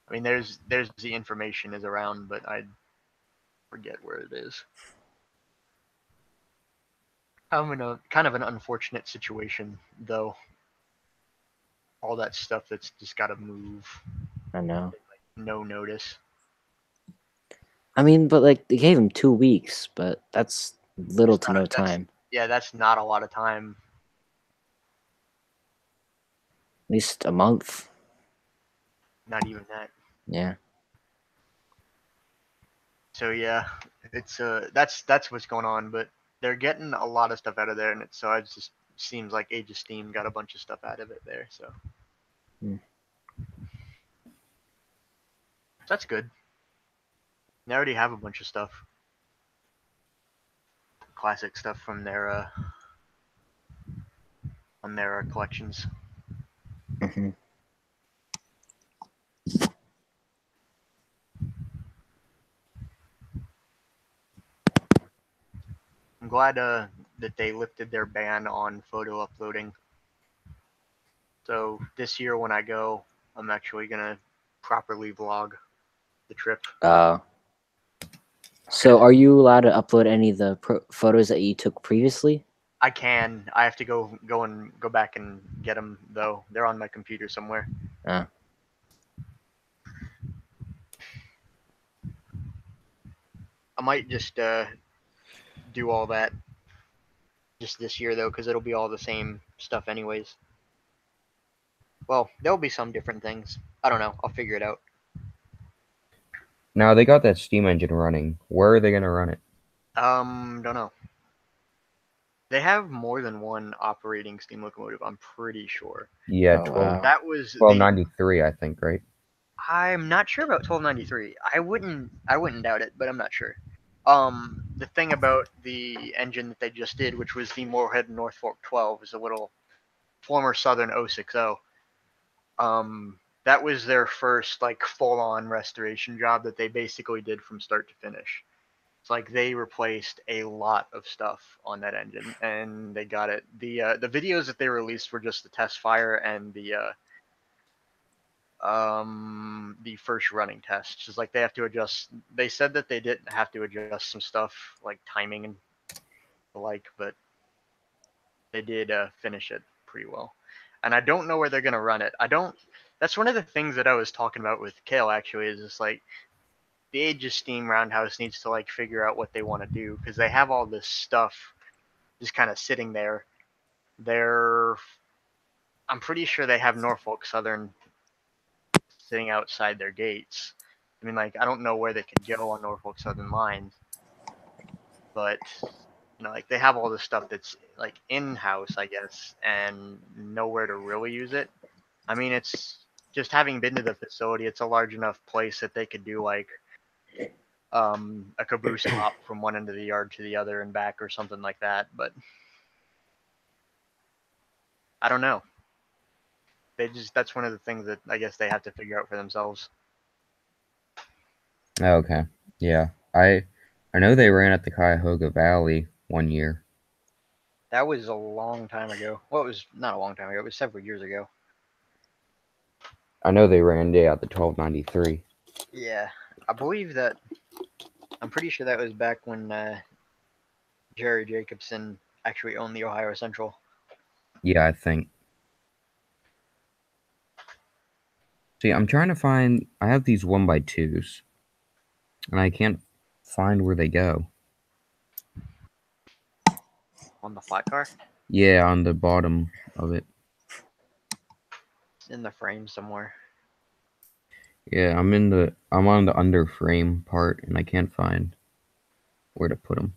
I mean, there's the information is around, but I forget where it is. I'm in a kind of an unfortunate situation, though. All that stuff that's just got to move. I know. No notice. I mean, but like they gave him 2 weeks, but that's little It's to not. no time. That's not a lot of time. At least a month. Not even that. Yeah. So yeah, it's that's what's going on. But they're getting a lot of stuff out of there, and so it just seems like Age of Steam got a bunch of stuff out of it there. So Hmm. that's good. They already have a bunch of stuff, classic stuff from their on their collections. Hmm. I'm glad that they lifted their ban on photo uploading. So this year when I go, I'm actually gonna properly vlog the trip. So are you allowed to upload any of the photos that you took previously? I can. I have to go back and get them though. They're on my computer somewhere. Uh, I might just do all that just this year though, because it'll be all the same stuff anyways. Well, there'll be some different things. I don't know. I'll figure it out. Now they got that steam engine running. Where are they gonna run it? Don't know. They have more than one operating steam locomotive. I'm pretty sure. Yeah, oh wow. That was the. 1293, I think, right? I'm not sure about 1293. I wouldn't doubt it, but I'm not sure. The thing about the engine that they just did, which was the Moorhead Norfolk 12, is a little former Southern 060. That was their first like full-on restoration job that they basically did from start to finish. It's like they replaced a lot of stuff on that engine, and they got it. The videos that they released were just the test fire and the first running test. Just like they have to adjust. They said that they didn't have to adjust some stuff like timing and the like, but they did finish it pretty well. And I don't know where they're gonna run it. I don't. That's one of the things that I was talking about with Kale actually. Is just like the Age of Steam Roundhouse needs to like figure out what they want to do because they have all this stuff just kind of sitting there. They're. I'm pretty sure they have Norfolk Southern sitting outside their gates. I mean, like, I don't know where they could go on Norfolk Southern lines. but like they have all this stuff that's like in-house, I guess, and nowhere to really use it. I mean, it's just having been to the facility, it's a large enough place that they could do like a caboose hop from one end of the yard to the other and back or something like that. But I don't know. That's one of the things that I guess they have to figure out for themselves. Okay. Yeah. I know they ran at the Cuyahoga Valley one year. That was a long time ago. Well, it was not a long time ago. It was several years ago. I know they ran at the 1293. Yeah, I believe that. I'm pretty sure that was back when Jerry Jacobson actually owned the Ohio Central. Yeah, I think. See, I'm trying to find. I have these 1x2s, and I can't find where they go. On the flat car? Yeah, on the bottom of it. It's in the frame somewhere. Yeah, I'm on the under frame part, and I can't find where to put them.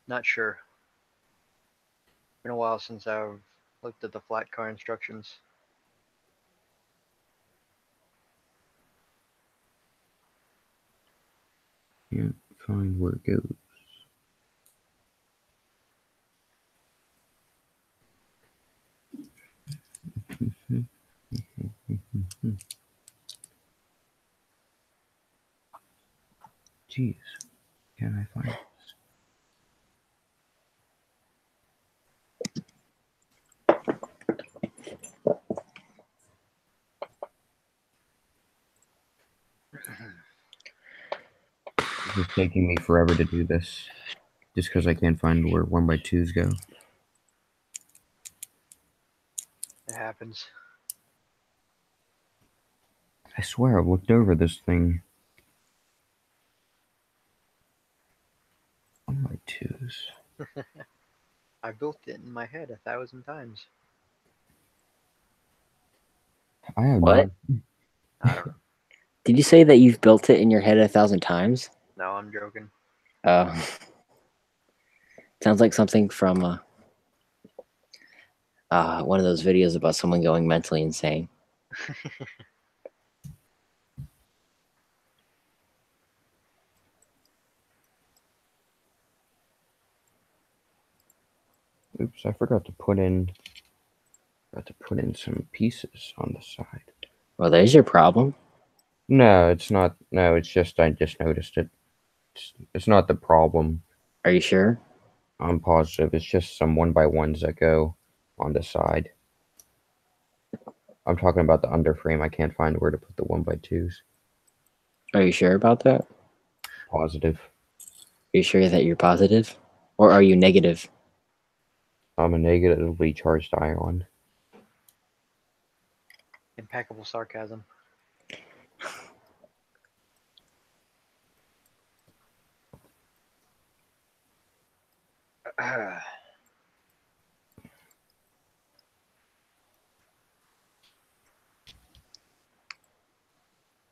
Not sure. Been a while since I've looked at the flat car instructions. Can't find where it goes. Jeez, can I find this? It's taking me forever to do this, just because I can't find where 1x2s go. It happens. I swear I've looked over this thing. 1x2s. I built it in my head 1,000 times. I have What? I don't know. Did you say that you've built it in your head 1,000 times? No, I'm joking. Sounds like something from one of those videos about someone going mentally insane. Oops, I forgot to put in some pieces on the side. Well, there's your problem. No, it's not. No, it's just I just noticed it. It's not the problem. Are you sure? I'm positive. It's just some 1x1s that go on the side. I'm talking about the underframe. I can't find where to put the 1x2s. Are you sure about that? Positive. Are you sure that you're positive? Or are you negative? I'm a negatively charged ion. Impeccable sarcasm.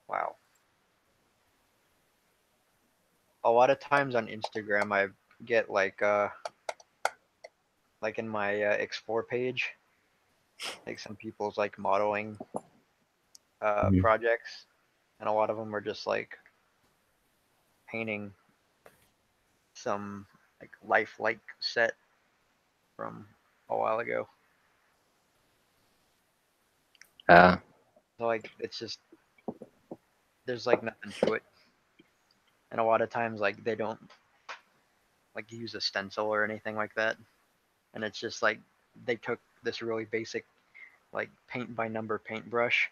Wow. A lot of times on Instagram, I get like in my explore page, like some people's like modeling projects, and a lot of them are just like painting some like lifelike set from a while ago. So like it's just there's like nothing to it, and a lot of times like they don't like use a stencil or anything like that, and it's just like they took this really basic like paint by number paintbrush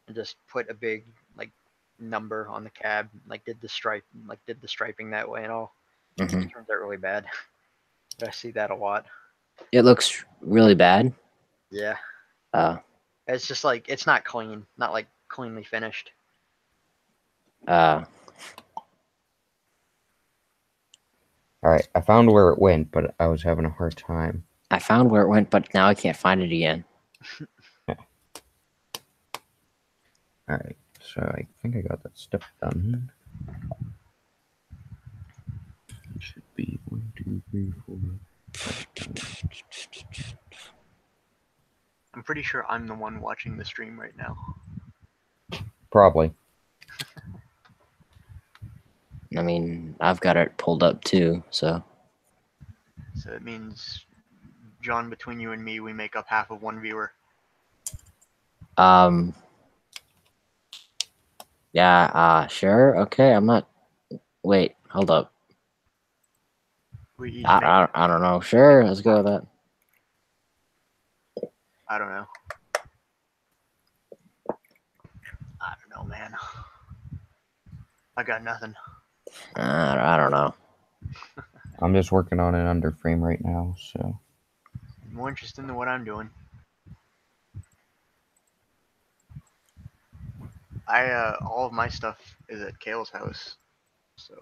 and just put a big like number on the cab, like did the striping that way and all. It turns out really bad. But I see that a lot. It looks really bad. Yeah. It's just like it's not clean, not like cleanly finished. Alright, I found where it went, but I was having a hard time. I found where it went, but now I can't find it again. Alright, so I think I got that step done. It should be 1, 2, 3, 4. I'm pretty sure I'm the one watching the stream right now. Probably. I mean, I've got it pulled up too, so. So it means, John, between you and me, we make up half of one viewer. Yeah, sure. Okay, I'm not. Wait, hold up. We each I don't know. Sure, let's go with that. I don't know. I don't know, man. I got nothing. I don't know. I'm just working on it under frame right now, so. More interesting than what I'm doing. All of my stuff is at Kale's house, so.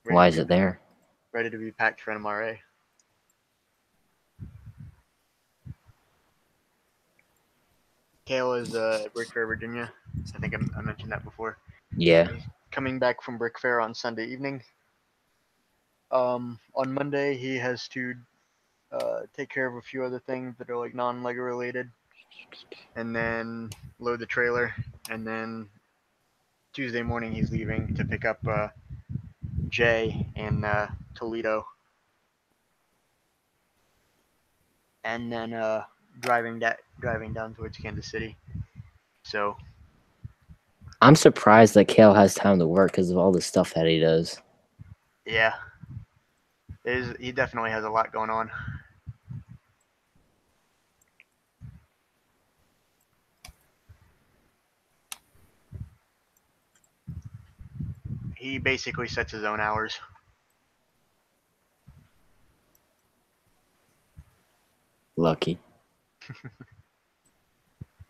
Why is it there? Ready to be packed for NMRA. Kale is at Brick Fair, Virginia. I think I mentioned that before. Yeah. He's coming back from Brick Fair on Sunday evening. On Monday, he has to take care of a few other things that are like non-Lego related, and then load the trailer, and then Tuesday morning he's leaving to pick up Jay in Toledo, and then driving down towards Kansas City. So I'm surprised that Kale has time to work because of all the stuff that he does. yeah, he definitely has a lot going on. He basically sets his own hours. Lucky.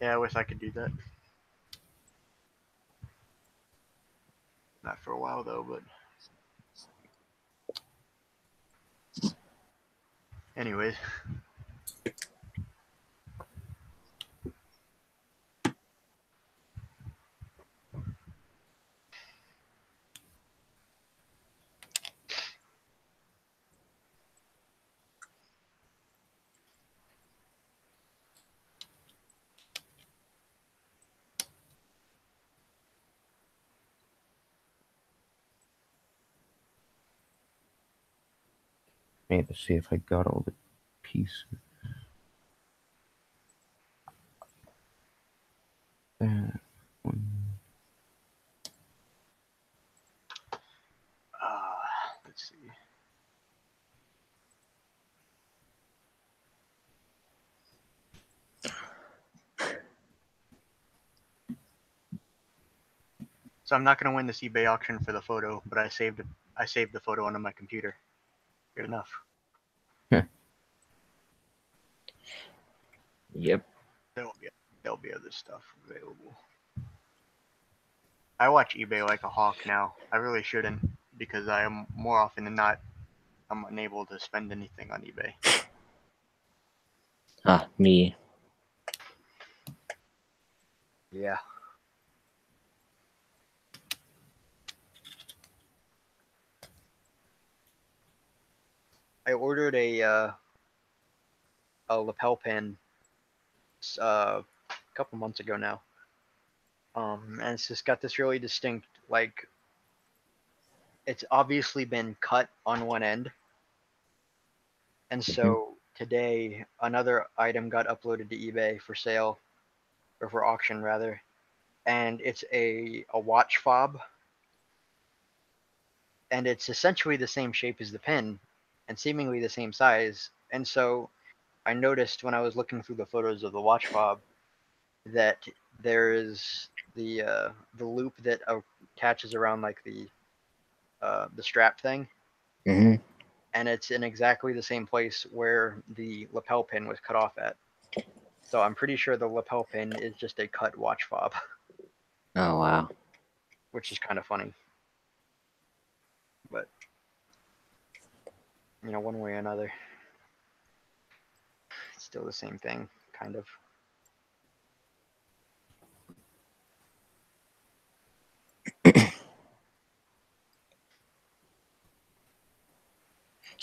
Yeah, I wish I could do that. Not for a while though, but anyways. I need to see if I got all the pieces. That one. Let's see. So I'm not gonna win this eBay auction for the photo, but I saved the photo onto my computer. Good enough. Yep. There'll be other stuff available. I watch eBay like a hawk now. I really shouldn't, because I am more often than not I'm unable to spend anything on eBay. Me. Yeah. I ordered a lapel pin a couple months ago now. And it's just got this really distinct, like, it's obviously been cut on one end. And so today another item got uploaded to eBay for sale, or for auction rather, and it's a watch fob, and it's essentially the same shape as the pin and seemingly the same size. And so I noticed when I was looking through the photos of the watch fob that there is the loop that attaches around like the strap thing, Mm-hmm. and it's in exactly the same place where the lapel pin was cut off at. So I'm pretty sure the lapel pin is just a cut watch fob. Oh, wow. Which is kind of funny. But, one way or another, it's still the same thing, kind of.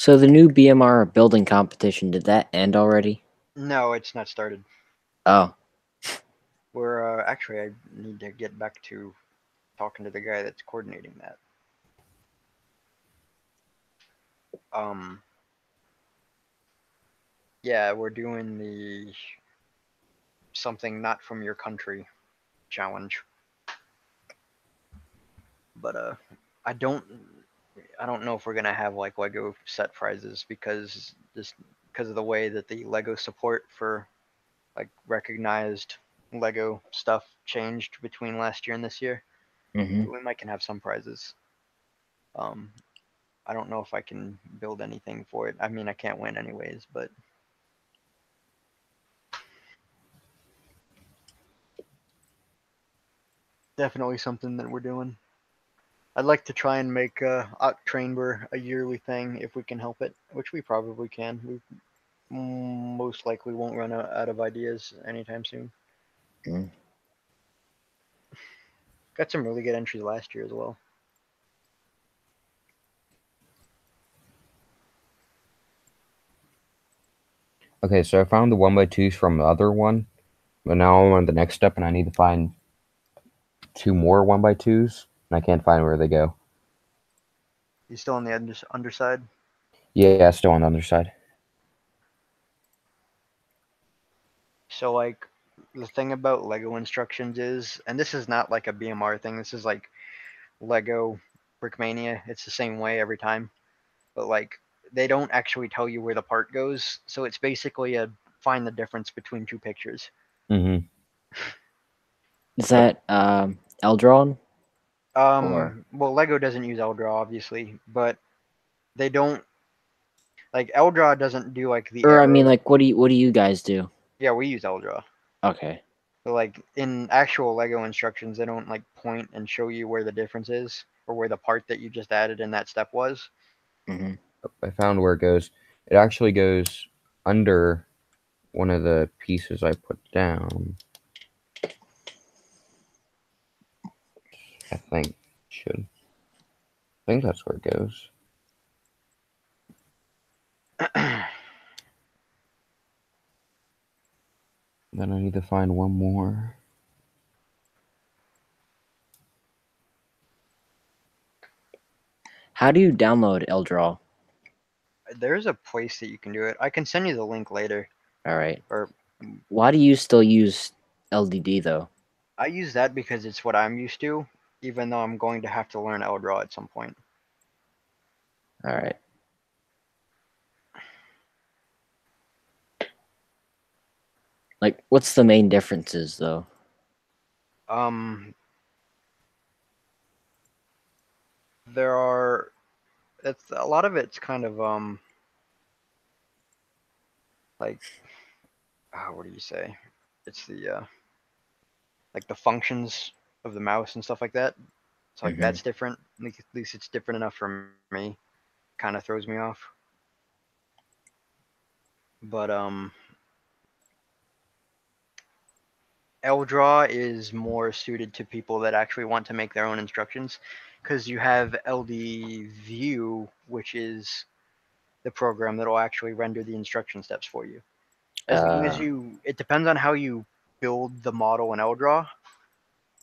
So the new BMR building competition, did that end already? No, it's not started. Oh. We're actually, I need to get back to talking to the guy that's coordinating that. Yeah, we're doing the something not from your country challenge. But I don't know if we're gonna have like Lego set prizes because of the way that the Lego support for like recognized Lego stuff changed between last year and this year. Mm-hmm. We might can have some prizes. I don't know if I can build anything for it. I mean, I can't win anyways, but definitely something that we're doing. I'd like to try and make Trainber a yearly thing if we can help it, which we probably can. We most likely won't run out of ideas anytime soon. Mm. Got some really good entries last year as well. Okay, so I found the 1x2s from the other one, but now I'm on the next step and I need to find 2 more 1x2s, and I can't find where they go. You still on the underside? Yeah, still on the underside. So like the thing about Lego instructions is, and this is not like a BMR thing, this is like Lego Brickmania. It's the same way every time. But like they don't actually tell you where the part goes, so it's basically a find the difference between two pictures. Mm-hmm. Is that Eldron? Or Well, Lego doesn't use Eldra obviously, but they don't like Eldra doesn't do like the or arrow. I mean, like, what do you guys do? Yeah, we use Eldra. Okay. But like in actual Lego instructions, they don't like point and show you where the difference is or where the part that you just added in that step was. Mm-hmm. I found where it goes. It actually goes under one of the pieces I put down. I think should. I think that's where it goes. Then I need to find one more. How do you download Eldron? There's a place that you can do it. I can send you the link later. All right. Or why do you still use LDD though? I use that because it's what I'm used to, even though I'm going to have to learn Eldra at some point. All right. Like, what's the main differences though? There are. It's a lot of it's kind of like what do you say? It's the like the functions of the mouse and stuff like that. So like that's different. At least it's different enough for me. Kind of throws me off. But Eldra is more suited to people that actually want to make their own instructions, because you have LD View, which is the program that will actually render the instruction steps for you. As long as it depends on how you build the model in Eldra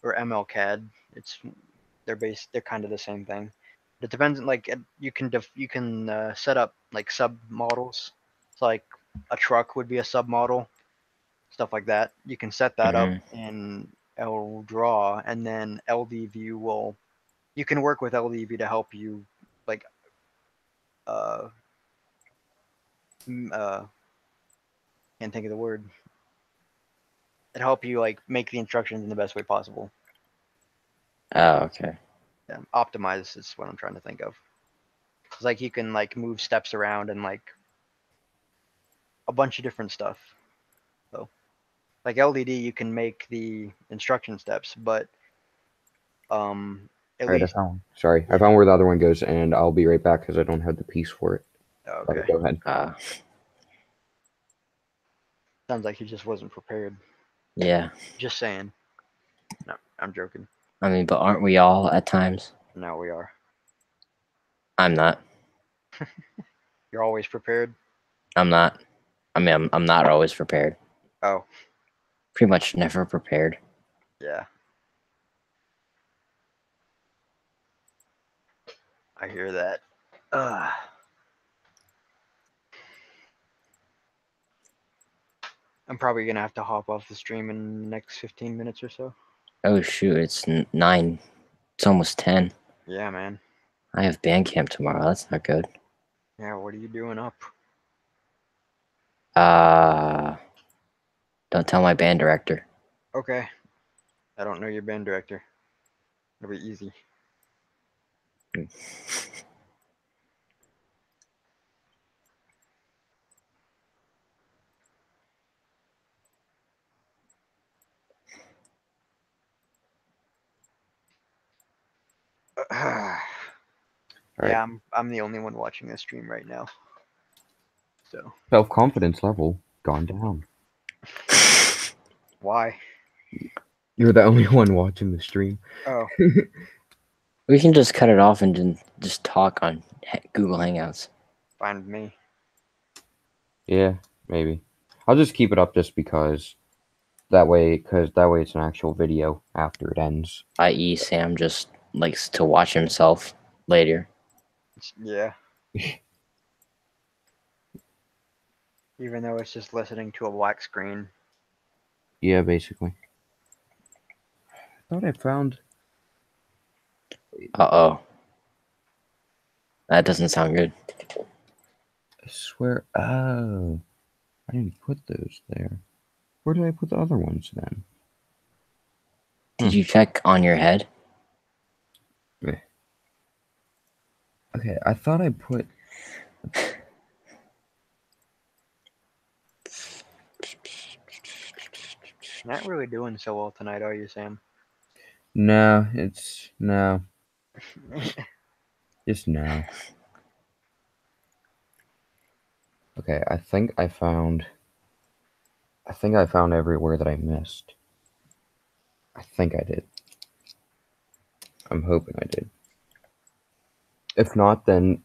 or MLCAD. They're kind of the same thing. It depends. Like you can set up like sub models. So like a truck would be a sub model, stuff like that. You can set that up in Eldra, and then LDView will. You can work with LDView to help you like can't think of the word. It help you like make the instructions in the best way possible. Oh, okay. Yeah, optimize is what I'm trying to think of. It's like you can like move steps around and like a bunch of different stuff. So like LDD, you can make the instruction steps, but at Alright, least. Sorry, I found where the other one goes, and I'll be right back because I don't have the piece for it. Okay. Sorry, go ahead. Sounds like he just wasn't prepared. Yeah. Just saying. No, I'm joking. I mean, but aren't we all at times? No, we are. I'm not. You're always prepared? I'm not. I mean, I'm not always prepared. Oh, Pretty much never prepared. yeah. I hear that. Ugh. I'm probably gonna have to hop off the stream in the next 15 minutes or so. Oh shoot, it's 9. It's almost 10. Yeah, man. I have band camp tomorrow. That's not good. Yeah, what are you doing up? Don't tell my band director. Okay. I don't know your band director. It'll be easy. Yeah, I'm the only one watching this stream right now. So Self-confidence level gone down. why? You're the only one watching the stream. Oh, We can just cut it off and then just talk on Google Hangouts. fine with me. Yeah, maybe. I'll just keep it up just because that way it's an actual video after it ends. I.e., Sam just likes to watch himself later. Yeah. Even though it's just listening to a black screen. Yeah, basically. I thought I found. Uh-oh. That doesn't sound good. I swear. Oh, I didn't put those there. Where did I put the other ones then? Did you check on your head? Okay, I thought I put. Not really doing so well tonight, are you, Sam? No, it's no. Just no. Okay, I think I found everywhere that I missed. I think I did. I'm hoping I did. If not, then,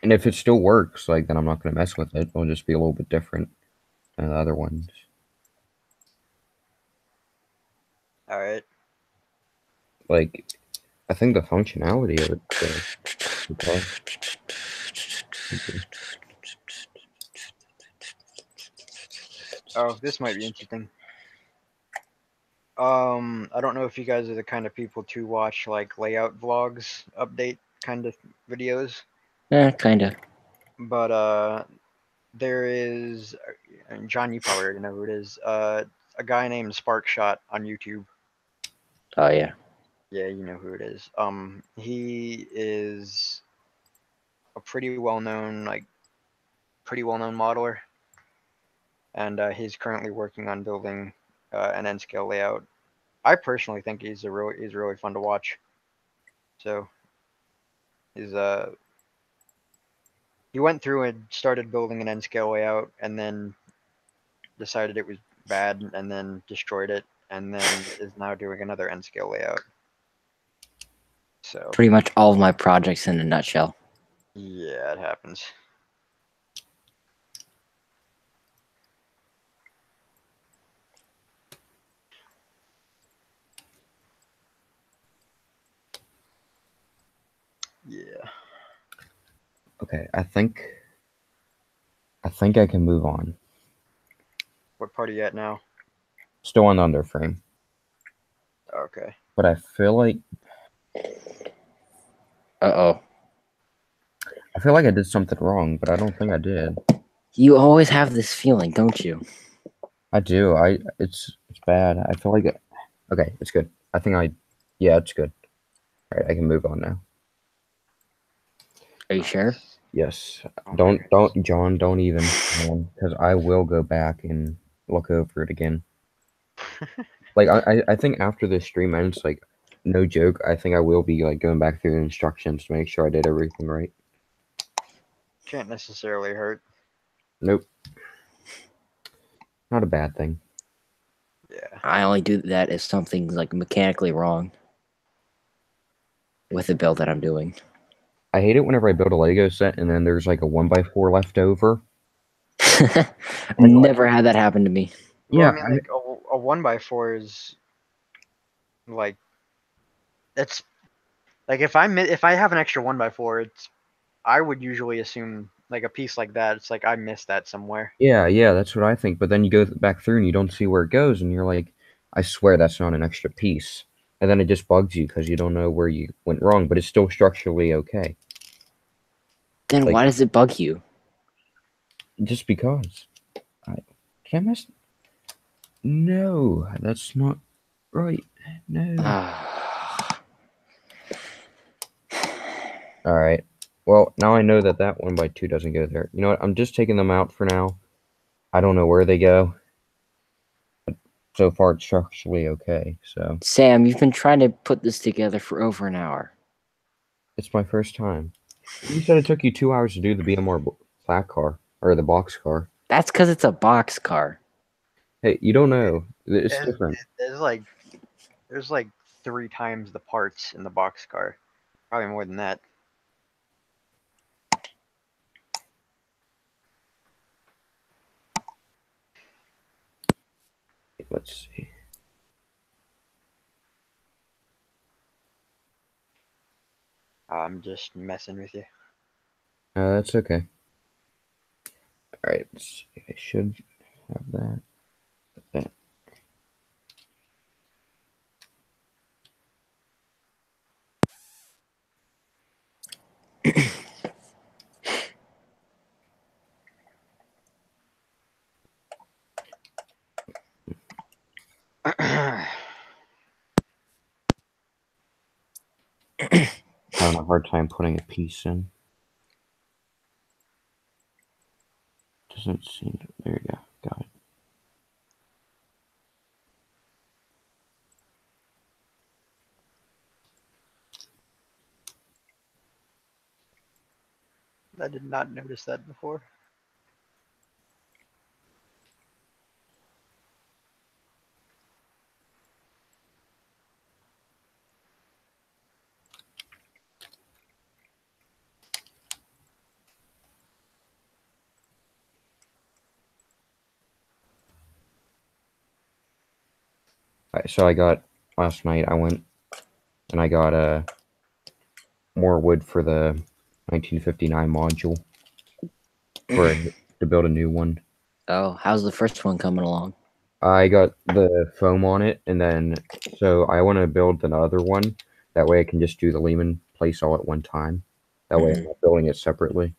and if it still works, like, then I'm not gonna mess with it. It'll just be a little bit different than the other ones. All right. Like, I think the functionality of it's okay. Oh, this might be interesting. I don't know if you guys are the kind of people to watch like layout vlogs, update kind of videos, Kinda. but there is, and John, you probably already know who it is. A guy named Sparkshot on YouTube. Oh, yeah. Yeah, you know who it is. He is a pretty well-known modeler, and he's currently working on building an N-scale layout. I personally think he's really fun to watch. So he went through and started building an N-scale layout, and then decided it was bad, and then destroyed it, and then is now doing another N-scale layout. So Pretty much all of my projects in a nutshell. yeah, it happens. Yeah. Okay, I think I can move on. What part are you at now? Still on the underframe, Okay. but I feel like Uh-oh. I did something wrong, but I don't think I did. You always have this feeling, don't you? I do. It's bad. I feel like okay, it's good. Yeah, it's good. All right, I can move on now. Are you sure? Yes. Okay. Don't, John. Don't even, because I will go back and look over it again. Like I think after this stream ends, like, no joke, I think I will be like going back through the instructions to make sure I did everything right. Can't necessarily hurt. Nope. Not a bad thing. Yeah. I only do that if something's like mechanically wrong with the build that I'm doing. I hate it whenever I build a Lego set and then there's like a 1x4 left over. I've never had that happen to me. Well, Yeah, I mean, like a 1x4 is like it's like if I have an extra 1x4, I would usually assume like a piece like that. It's like I missed that somewhere. yeah, that's what I think. But then you go back through and you don't see where it goes, and you're like, I swear that's not an extra piece. And then it just bugs you because you don't know where you went wrong, but it's still structurally okay. Then Like, why does it bug you? just because. Can I mess? No, that's not right. No. All right. Well, now I know that 1x2 doesn't go there. You know what? I'm just taking them out for now. I don't know where they go. But so far, it's structurally okay. So Sam, you've been trying to put this together for over an hour. it's my first time. You said it took you 2 hours to do the BMR flat car or the box car. That's because it's a box car. Hey, you don't know. It's different. There's like 3 times the parts in the box car, probably more than that. Let's see. I'm just messing with you. That's okay. All right. Let's see. I should have that. That. Having a hard time putting a piece in. Doesn't seem. There you go. Got it. I did not notice that before. All right, so I got last night. I went and I got more wood for the 1959 module to build a new one. Oh, how's the first one coming along? I got the foam on it, and then so I want to build another one. That way, I can just do the Lehman place all at one time. That way, I'm not building it separately.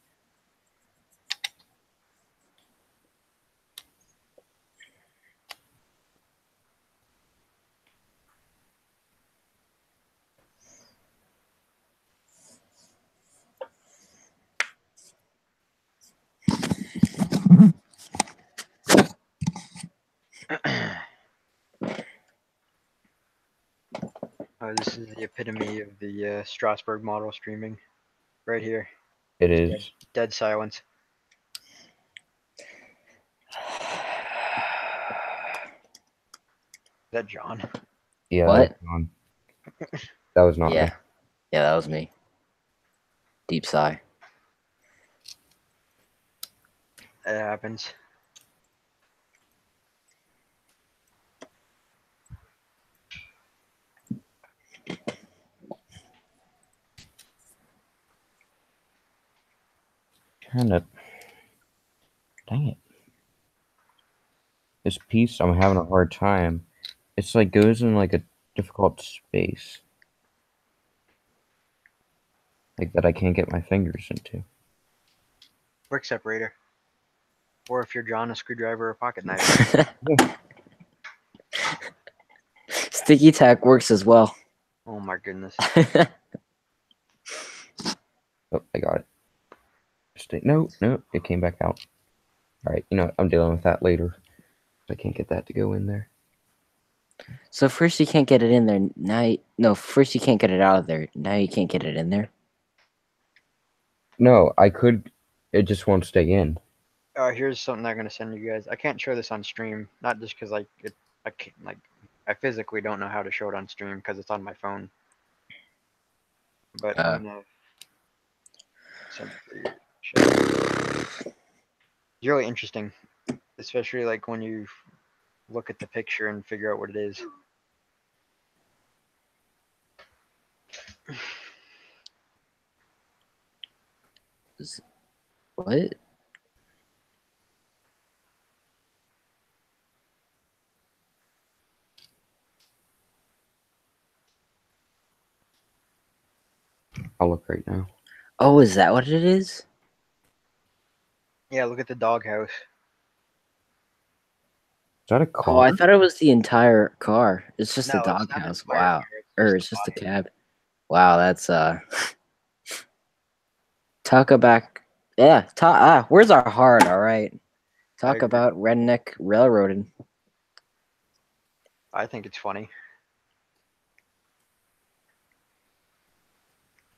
Oh, this is the epitome of the Strasbourg model streaming, right here. It is. Dead silence. Is that John? Yeah. What? That was not Yeah. me. Yeah, that was me. Deep sigh. It happens. Trying to. Dang it. This piece, I'm having a hard time. It's like goes in like a difficult space. Like that I can't get my fingers into. Brick separator. Or if you're John, a screwdriver or a pocket knife. Sticky tack works as well. Oh my goodness. Oh, I got it. No, it came back out. All right, you know what? I'm dealing with that later. I can't get that to go in there. So first you can't get it in there. No, first you can't get it out of there. Now you can't get it in there. No, I could. It just won't stay in. Here's something I'm gonna send you guys. I can't show this on stream, not just because I physically don't know how to show it on stream because it's on my phone. But I'm gonna Send it to your chat. It's really interesting, especially like when you look at the picture and figure out what it is. What? I'll look right now. Oh, is that what it is? Yeah, look at the doghouse. Is that a Oh, car? I thought it was the entire car. It's just No, the it's not an doghouse. entire Wow. car, Or it's it's just just the the body. cab. Wow, that's talk about where's our heart, all right? Talk agree. about redneck railroading. I think it's funny.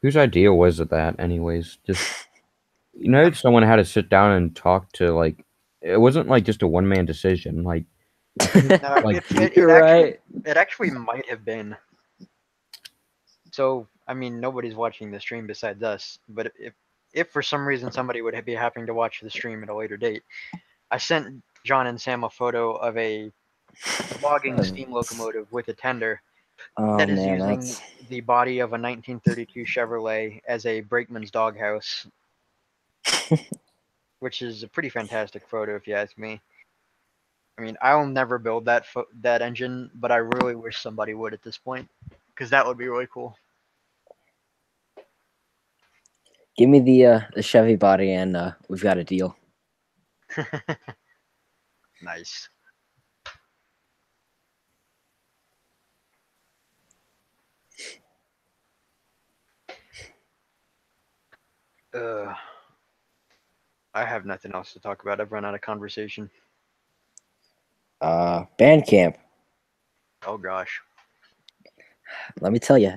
Whose idea was it that, anyways? Just someone had to sit down and talk to like. It wasn't like just a one-man decision. Like, No, like You're right. it actually might have been. So, I mean, nobody's watching the stream besides us. But if for some reason somebody would be happening to watch the stream at a later date, I sent John and Sam a photo of a logging steam locomotive with a tender Oh that is man, using the body of a 1932 Chevrolet as a brakeman's doghouse, which is a pretty fantastic photo if you ask me. I mean, I'll never build that engine, but I really wish somebody would at this point, because that would be really cool. give me the Chevy body and we've got a deal. Nice. I have nothing else to talk about. I've run out of conversation. Band camp. Oh gosh. Let me tell you,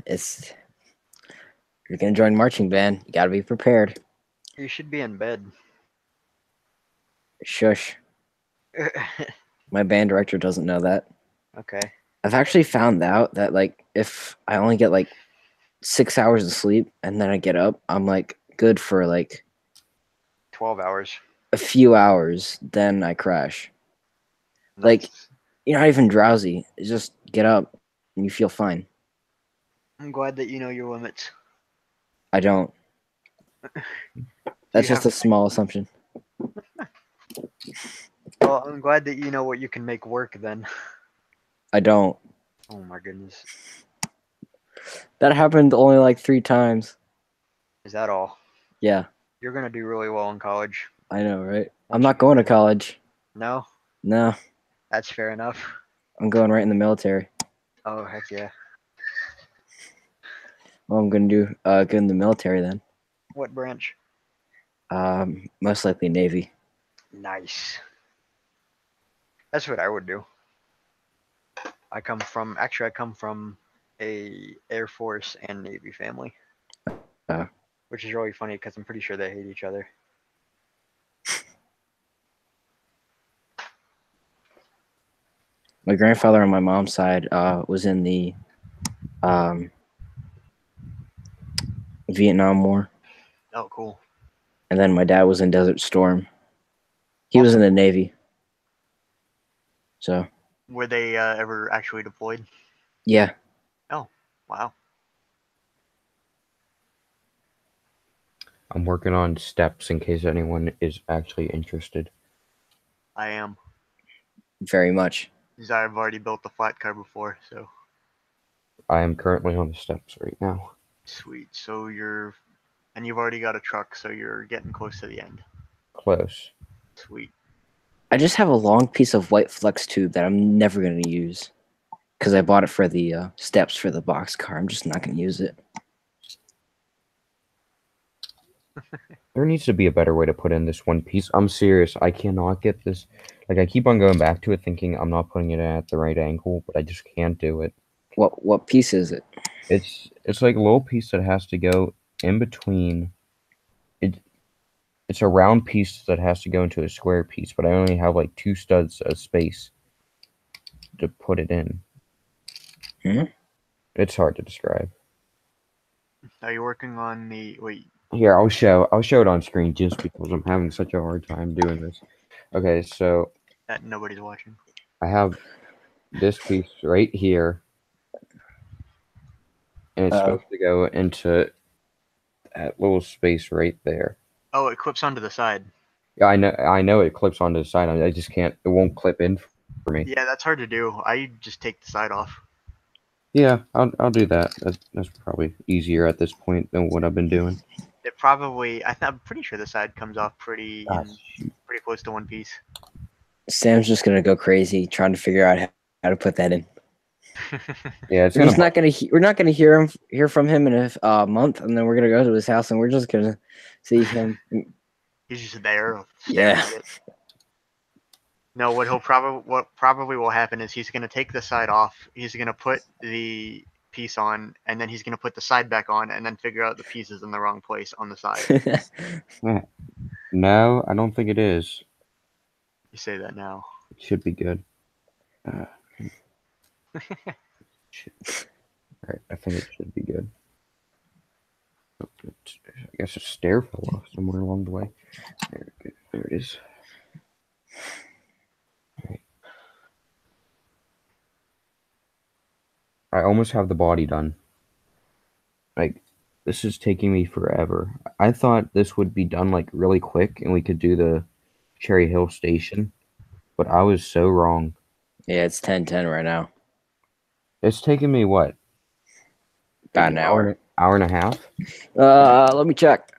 you're gonna join marching band. You gotta be prepared. You should be in bed. Shush. My band director doesn't know that. Okay. I've actually found out that like if I only get like 6 hours of sleep and then I get up, I'm like good for like 12 hours. a few hours, then I crash. Nice. Like you're not even drowsy. It's just get up and you feel fine. I'm glad that you know your limits. I don't. That's just a small assumption. Well, I'm glad that you know what you can make work then. I don't. Oh my goodness. That happened only like 3 times. Is that all? Yeah, You're gonna do really well in college. I know, right? I'm not going to college. No? No, That's fair enough. I'm going right in the military. Oh heck yeah. Well, I'm gonna do good in the military then. What branch? Most likely Navy. Nice. That's what I would do. I come from a Air Force and Navy family. Which is really funny because I'm pretty sure they hate each other. My grandfather on my mom's side was in the Vietnam War. Oh, cool. And then my dad was in Desert Storm. He was in the Navy. So. Were they ever actually deployed? Yeah. Oh, wow. I'm working on steps in case anyone is actually interested. I am. Very much. Because I've already built the flat car before, so. I am currently on the steps right now. Sweet. So and you've already got a truck, so you're getting close to the end. Close. Sweet. I just have a long piece of white flex tube that I'm never going to use. Because I bought it for the steps for the box car. I'm just not going to use it. There needs to be a better way to put in this one piece. I'm serious. I cannot get this. Like, I keep on going back to it thinking I'm not putting it at the right angle, but I just can't do it. What piece is it? It's like a little piece that has to go in between. It's a round piece that has to go into a square piece, but I only have like 2 studs of space to put it in. Hmm? It's hard to describe. Are you working on wait, Here, I'll show it on screen just because I'm having such a hard time doing this. Okay, so That nobody's watching. I have this piece right here, and it's supposed to go into that little space right there. Oh, it clips onto the side. Yeah, I know it clips onto the side. I just can't. It won't clip in for me. Yeah, that's hard to do. I just take the side off. Yeah, I'll do that. That's probably easier at this point than what I've been doing. It probably. I'm pretty sure the side comes off pretty Shoot. pretty close to one piece. Sam's just gonna go crazy trying to figure out how to put that in. Yeah, it's We're gonna. just not gonna we're not gonna hear from him in a month, and then we're gonna go to his house and we're just gonna see him. He's just there. Yeah. At it. No, what probably will happen is he's gonna take the side off. He's gonna put the piece on, and then he's gonna put the side back on, and then figure out the pieces in the wrong place on the side. No, I don't think it is. You say that now. It should be good. All right, I think it should be good. I guess a stair fell off somewhere along the way. There it is. All right. I almost have the body done. Like, this is taking me forever. I thought this would be done like really quick and we could do the Cherry Hill station, but I was so wrong. Yeah, it's 10:10 right now. It's taken me what? About an hour. Hour and a half? Let me check.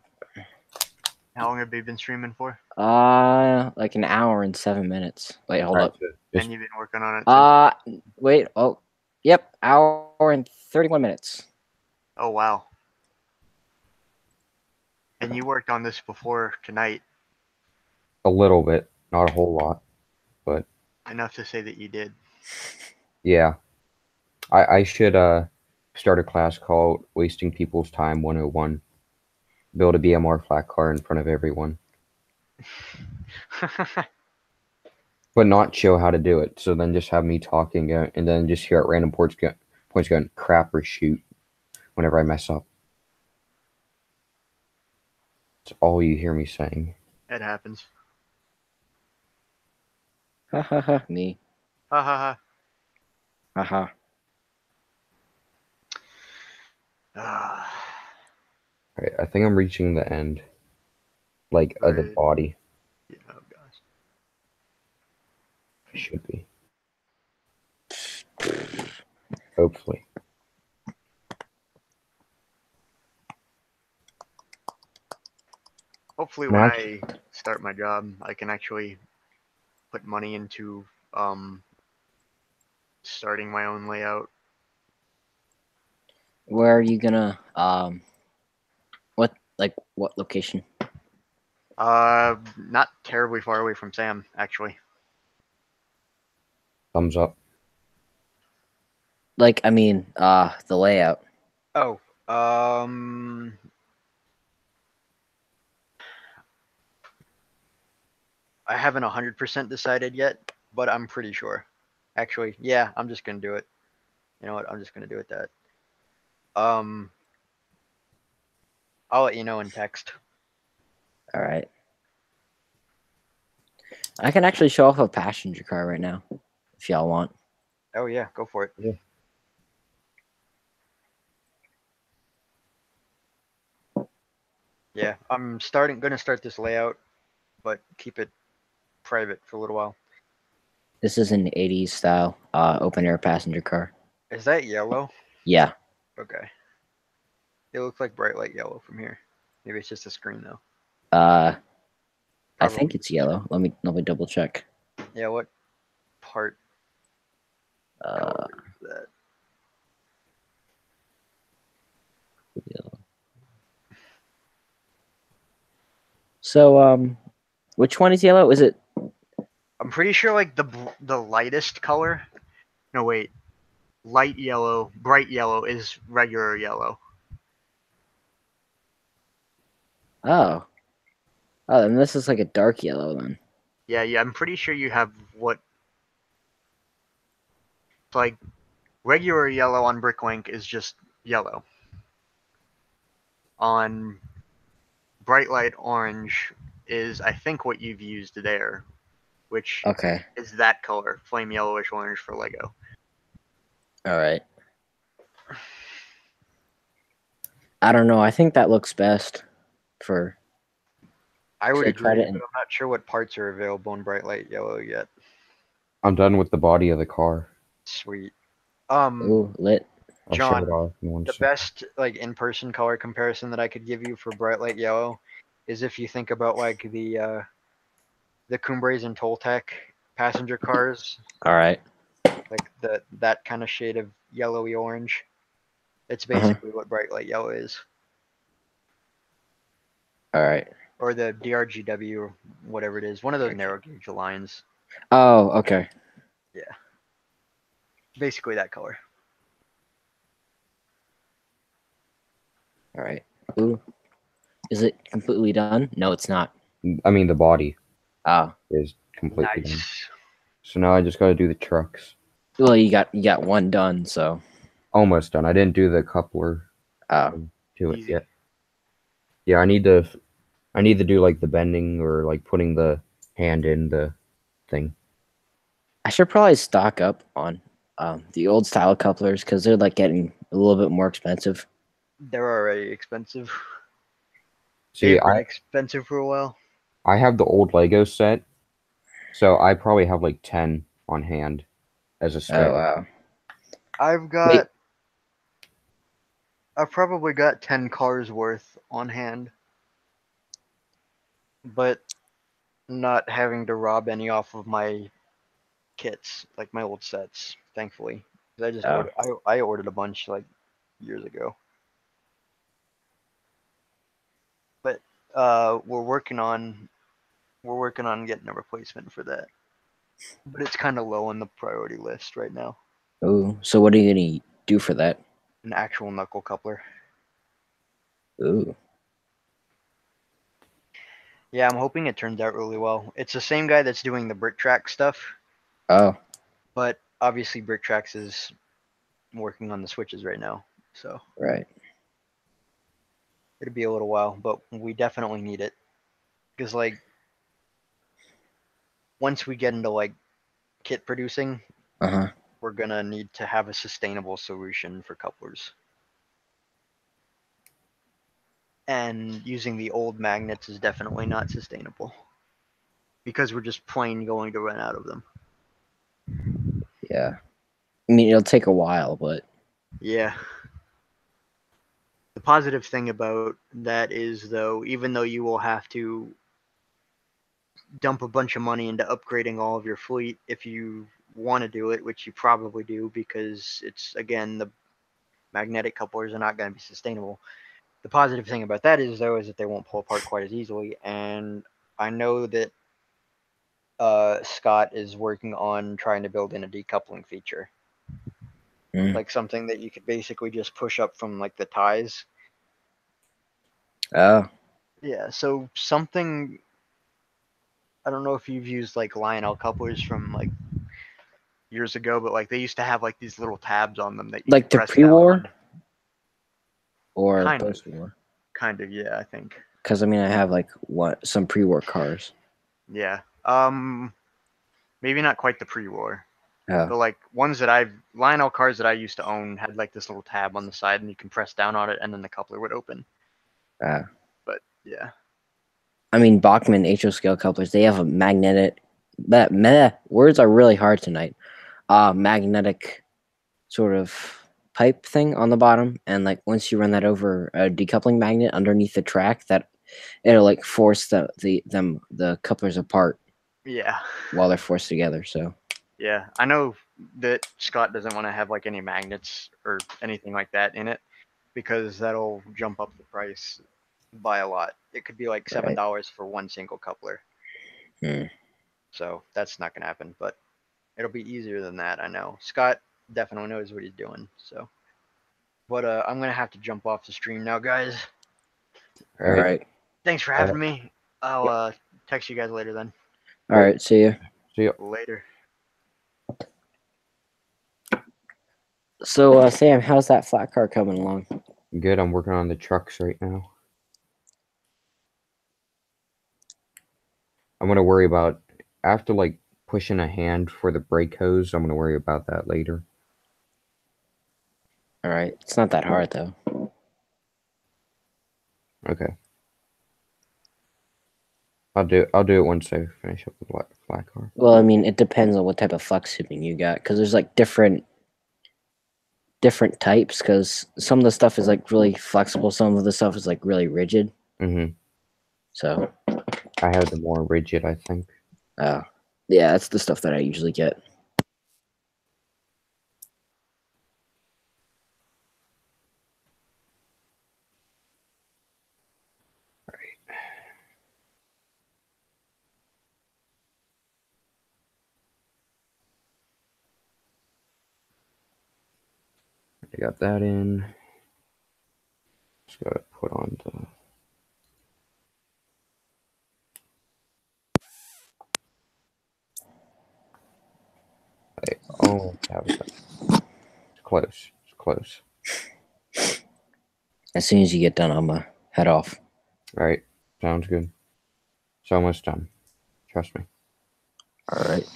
How long have you been streaming for? Like an hour and 7 minutes. Wait, hold up. And you've been working on it. Wait. Oh, yep. Hour and 31 minutes. Oh wow. And you worked on this before tonight. A little bit, not a whole lot, but enough to say that you did. Yeah, I should start a class called Wasting People's Time 101. Build a BMR flat car in front of everyone. But not show how to do it. So then just have me talking and then just hear at random points going crap or shoot whenever I mess up. It's all you hear me saying. It happens. Ha ha ha. Me. Ha ha ha. Ha ha. Alright, I think I'm reaching the end. Like, of the body. Yeah, oh gosh. I should be. Hopefully. Hopefully when I start my job, I can actually put money into starting my own layout. Where are you gonna what location? Not terribly far away from Sam, actually. Thumbs up. Like, I mean, the layout. Oh, I haven't 100% decided yet, but I'm pretty sure. Actually, yeah, I'm just gonna do it. You know what? I'm just gonna do it that. I'll let you know in text. All right. I can actually show off a passenger car right now, if y'all want. Oh yeah, go for it. Yeah. Yeah, I'm gonna start this layout, but keep it private for a little while. This is an 80s style open air passenger car. Is that yellow? Yeah. Okay. It looks like bright light yellow from here. Maybe it's just a screen though. I think it's yellow. Let me double check. Yeah, what part color is that? Yellow. So, which one is yellow? Is it? I'm pretty sure like the lightest color. No wait, light yellow, bright yellow is regular yellow. Oh. Oh, and this is like a dark yellow then. Yeah, I'm pretty sure you have what like regular yellow on Bricklink is just yellow. On bright light orange is, I think, what you've used there, which Okay. is that color, flame yellowish orange for Lego. All right. I don't know. I think that looks best for. I would I tried agree, it in- but I'm not sure what parts are available in bright light yellow yet. I'm done with the body of the car. Sweet. Ooh, lit. I'll show it John, off in one the second. best like in-person color comparison that I could give you for bright light yellow is if you think about like the Cumbres and Toltec passenger cars, All right. like that kind of shade of yellowy orange. It's Uh-huh. basically what bright light yellow is. All right. Or the DRGW or whatever it is, one of those narrow gauge lines. Oh, okay. Yeah. Basically that color. All right. Ooh. Is it completely done? No, it's not. I mean, the body Oh. is completely done. Nice. So now I just got to do the trucks. Well, you got one done, so. Almost done. I didn't do the coupler Oh. to it Easy. yet. Yeah, I need to do like the bending or like putting the hand in the thing. I should probably stock up on the old style couplers because they're like getting a little bit more expensive. They're already expensive. See, They've been expensive for a while. I have the old Lego set, so I probably have like 10 on hand as a Oh spare. wow. I've probably got 10 cars worth on hand. But not having to rob any off of my kits, like my old sets, thankfully. 'Cause I just Oh. I ordered a bunch like years ago. But we're working on getting a replacement for that. But it's kind of low on the priority list right now. Ooh. So what are you gonna do for that? An actual knuckle coupler. Ooh. Yeah, I'm hoping it turns out really well. It's the same guy that's doing the Brick Track stuff, Oh. but obviously Brick Tracks is working on the switches right now, so Right. it'll be a little while, but we definitely need it because like once we get into like kit producing, Uh-huh. we're gonna need to have a sustainable solution for couplers. And using the old magnets is definitely not sustainable because we're just plain going to run out of them. Yeah. I mean, it'll take a while, but Yeah. The positive thing about that is, though, even though you will have to dump a bunch of money into upgrading all of your fleet if you want to do it, which you probably do because it's, again, the magnetic couplers are not going to be sustainable. The positive thing about that is, though, is that they won't pull apart quite as easily. And I know that Scott is working on trying to build in a decoupling feature. Like something that you could basically just push up from like the ties. oh. Yeah, so something, I don't know if you've used like Lionel couplers from like years ago, but like they used to have like these little tabs on them that you Like could the press down pre-war on. or Kind of. post-war? Kind of, yeah, I think. Because I mean, I have like some pre-war cars. Yeah. Maybe not quite the pre-war. Oh. But like Lionel cars that I used to own had like this little tab on the side and you can press down on it and then the coupler would open. But yeah. I mean, Bachmann HO scale couplers, they have a magnetic. Words are really hard tonight. Magnetic sort of pipe thing on the bottom, and like once you run that over a decoupling magnet underneath the track, that it'll like force the couplers apart. Yeah. While they're forced together. So. Yeah, I know that Scott doesn't want to have like any magnets or anything like that in it because that'll jump up the price by a lot. It could be like $7 for one single coupler. So that's not gonna happen, but it'll be easier than that. I know Scott definitely knows what he's doing. So, but I'm gonna have to jump off the stream now, guys. All right. Thanks for having me. I'll text you guys later then. All right. See you. See ya. Later. So, Sam, how's that flat car coming along? Good. I'm working on the trucks right now. I'm gonna worry about after like pushing a hand for the brake hose. I'm gonna worry about that later. All right, it's not that hard though. Okay. I'll do it once I finish up the flat car. Well, I mean, it depends on what type of flex tubing you got, because there's like different types. Because some of the stuff is like really flexible, some of the stuff is like really rigid. Mm-hmm. So I have the more rigid, I think. yeah, that's the stuff that I usually get. I got that in. Just gotta put on the. I almost have it. It's close. It's close. As soon as you get done, I'm gonna head off. All right. Sounds good. It's almost done. Trust me. All right.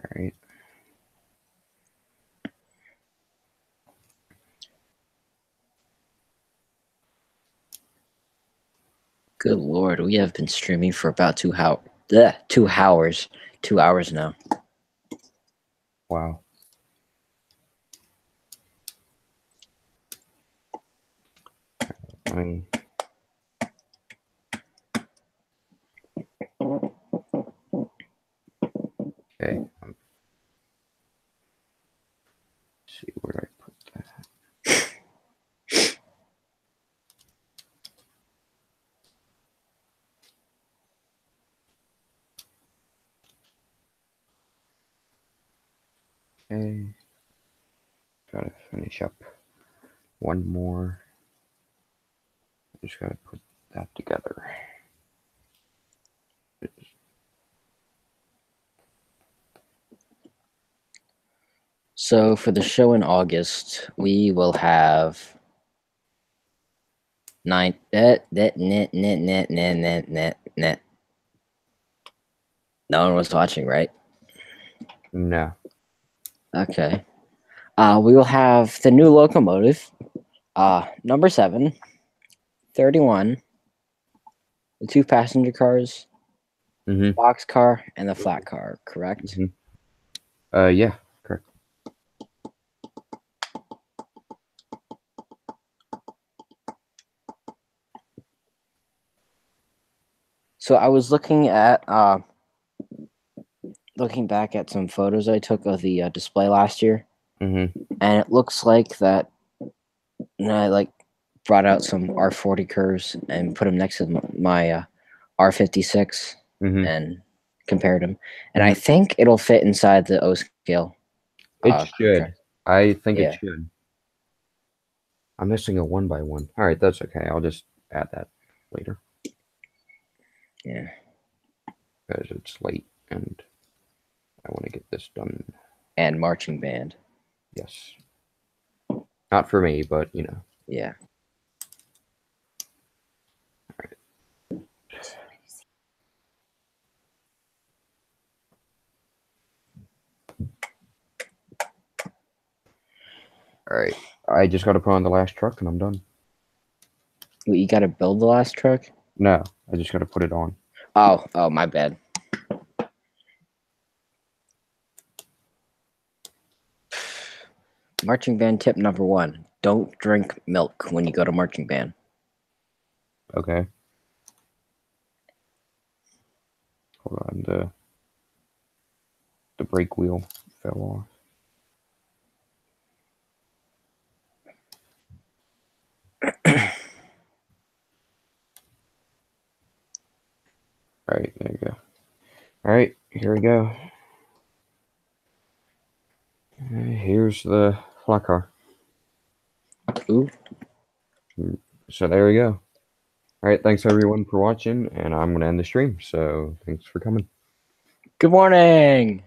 All right. Good Lord, we have been streaming for about 2 hours. 2 hours. 2 hours now. Wow. I mean, okay. See where I put that. Okay. Gotta finish up one more. I just gotta put that together. So for the show in August, we will have net. No one was watching, right? No. Okay. We will have the new locomotive, number 7, 31, the 2 passenger cars, Mm-hmm. box car, and the flat car, correct? Mm-hmm. Yeah, correct. So I was looking back at some photos I took of the display last year, Mm-hmm. and it looks like that. And I like brought out some R40 curves and put them next to my R56 Mm-hmm. and compared them, and I think it'll fit inside the O scale. It should. I think Yeah. it should. I'm missing a 1x1. All right, that's okay. I'll just add that later. Yeah. Because it's late and I want to get this done. And marching band. Yes. Not for me, but you know. Yeah. All right. I just got to put on the last truck and I'm done. Wait, you got to build the last truck? No, I just got to put it on. Oh, my bad. Marching band tip number 1: don't drink milk when you go to marching band. Okay. Hold on, the brake wheel fell off. All right, there you go. All right, here we go. Here's the flat car. Ooh. So there we go. All right, thanks everyone for watching, and I'm going to end the stream. So thanks for coming. Good morning.